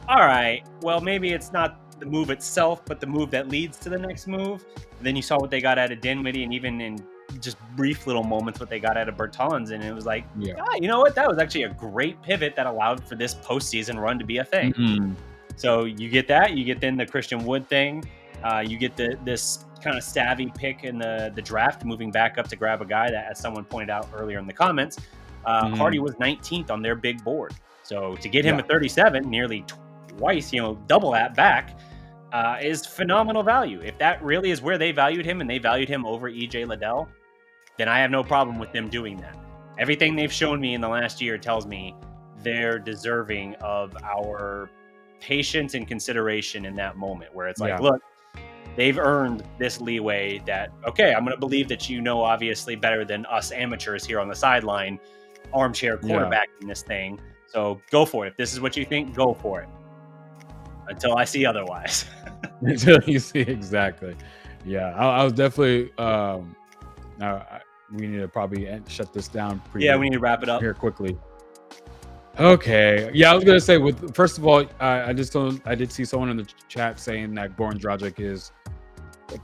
all right, well, maybe it's not the move itself, but the move that leads to the next move. And then you saw what they got out of Dinwiddie, and even in just brief little moments what they got out of Bertans, and it was like, you know what? That was actually a great pivot that allowed for this postseason run to be a thing. Mm-hmm. So you get that. You get then the Christian Wood thing. You get this kind of savvy pick in the draft, moving back up to grab a guy that, as someone pointed out earlier in the comments, Hardy was 19th on their big board. So to get him at 37, nearly twice, double that back, is phenomenal value. If that really is where they valued him and they valued him over EJ Liddell, then I have no problem with them doing that. Everything they've shown me in the last year tells me they're deserving of our patience and consideration in that moment where it's like, look, they've earned this leeway that, okay, I'm going to believe that obviously better than us amateurs here on the sideline, armchair quarterbacking this thing. So go for it. If this is what you think, go for it. Until I see otherwise. Until you see exactly. Yeah, I was definitely. We need to probably shut this down. We need to wrap it up here quickly. Okay. Yeah, I was gonna say. First of all, I did see someone in the chat saying that Goran Dragic is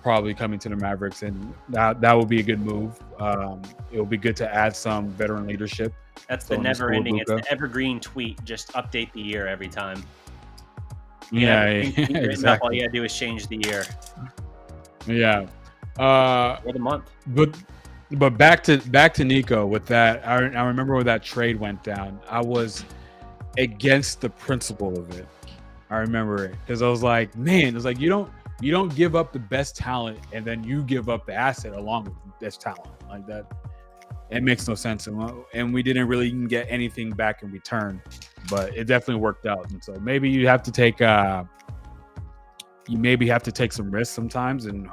probably coming to the Mavericks, and that would be a good move. It will be good to add some veteran leadership. That's the never-ending. It's the evergreen tweet. Just update the year every time. Exactly. All you gotta do is change the year. Yeah. Or the month. But back to Nico with that. I remember when that trade went down. I was against the principle of it. I remember it because I was like, man, it's like you don't give up the best talent and then you give up the asset along with the best talent like that. It makes no sense, and we didn't really even get anything back in return. But it definitely worked out, and so maybe you have to take some risks sometimes, and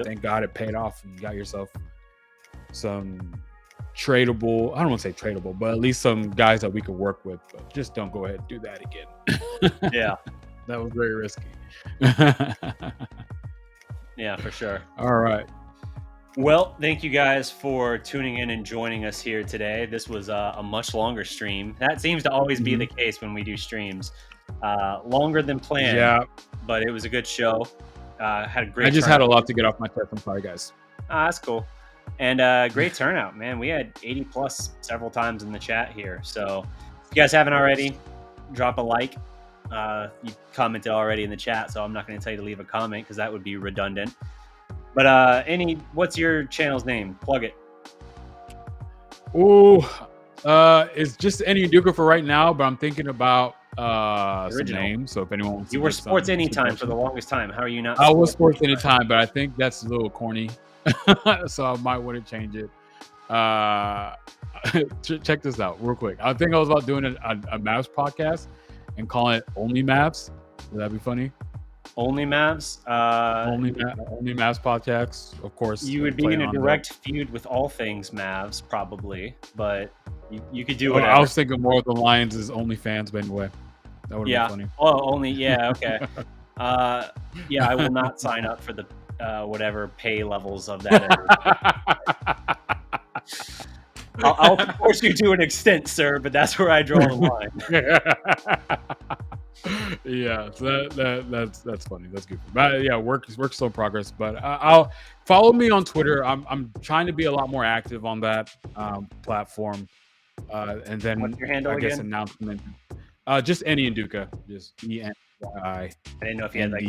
thank God it paid off, and you got yourself some tradable. I don't want to say tradable, but at least some guys that we could work with. But just don't go ahead and do that again. Yeah, that was very risky. Yeah, for sure. All right. Well, thank you guys for tuning in and joining us here today. This was a much longer stream. That seems to always be the case when we do streams. Longer than planned. Yeah. But it was a good show. Had a great. I just had a lot to get off my chest. I'm sorry, guys. That's cool. And great turnout, man. We had 80 plus several times in the chat here. So if you guys haven't already, drop a like. You commented already in the chat, so I'm not going to tell you to leave a comment because that would be redundant. But Enyi, what's your channel's name? Plug it. Ooh, it's just Enyi Nduka for right now, but I'm thinking about some names. So if anyone wants you were Sports Anytime for the longest time. How are you not? I was Sports Anytime, but I think that's a little corny, so I might want to change it. Check this out real quick. I think I was about doing a Mavs podcast and calling it Only Mavs. Would that be funny? Only Mavs? Only Mavs podcasts, of course. You would be in a direct feud with all things Mavs, probably, but you could do whatever. I was thinking more of the Lions is Only Fans, but anyway. That would be funny. Oh, only, yeah, okay. Yeah, I will not sign up for the whatever pay levels of that. I'll force you to an extent, sir, but that's where I draw the line. Yeah, so that's funny. That's good. But yeah, work's still in progress. But I'll follow me on Twitter. I'm trying to be a lot more active on that platform. And then what's your handle again? Announcement. Just Enyi Nduka. Just ENY. I didn't know if you had like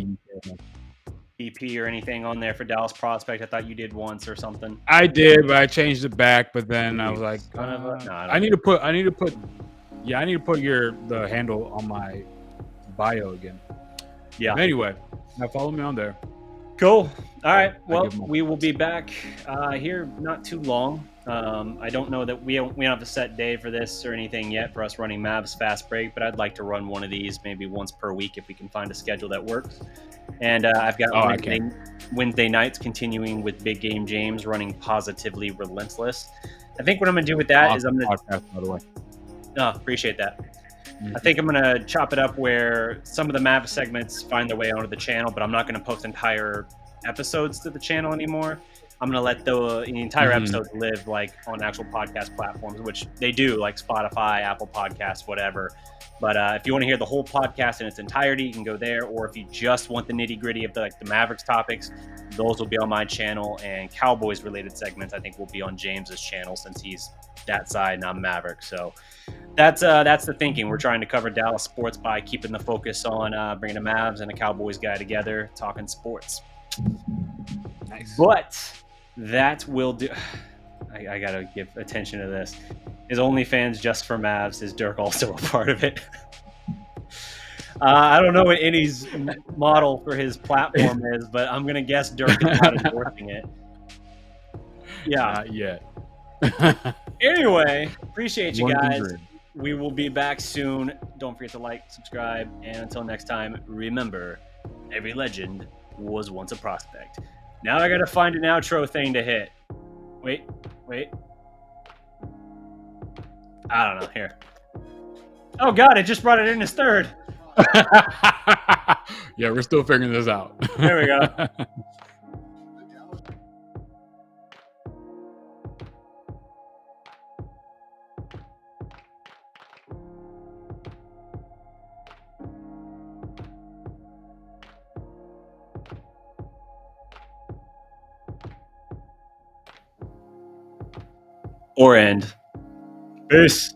EP or anything on there for Dallas Prospect? I thought you did once or something. I did, but I changed it back. But then I was like, Son of a- No, I need to put the handle on my bio again. Yeah. But anyway, now follow me on there. Cool. All right. I Well, give 'em a- we will be back here not too long. I don't know that we don't have a set day for this or anything yet for us running Mavs Fast Break, but I'd like to run one of these maybe once per week if we can find a schedule that works. And I've got Wednesday nights continuing with Big Game James running Positively Relentless. I think what I'm going to do with that is I'm going to podcast, by the way. Oh, appreciate that. I think I'm going to chop it up where some of the Mavs segments find their way onto the channel, but I'm not going to post entire episodes to the channel anymore. I'm going to let the entire episode live like on actual podcast platforms, which they do, like Spotify, Apple Podcasts, whatever. But if you want to hear the whole podcast in its entirety, you can go there. Or if you just want the nitty gritty of the Mavericks topics, those will be on my channel. And Cowboys related segments, I think, will be on James's channel since he's that side and I'm Maverick. So that's the thinking. We're trying to cover Dallas sports by keeping the focus on bringing the Mavs and the Cowboys guy together, talking sports. Nice. But that will do. I gotta give attention to this. His OnlyFans just for Mavs. Is Dirk also a part of it? I don't know what Enyi's model for his platform is, but I'm gonna guess Dirk is not endorsing it. Yeah. Not yet. Anyway, appreciate you One can guys. dream. We will be back soon. Don't forget to like, subscribe, and until next time, remember, every legend was once a prospect. Now I gotta find an outro thing to hit. Wait. I don't know. Here. Oh God! It just brought it in as third. Yeah, we're still figuring this out. There we go. Or end. Peace.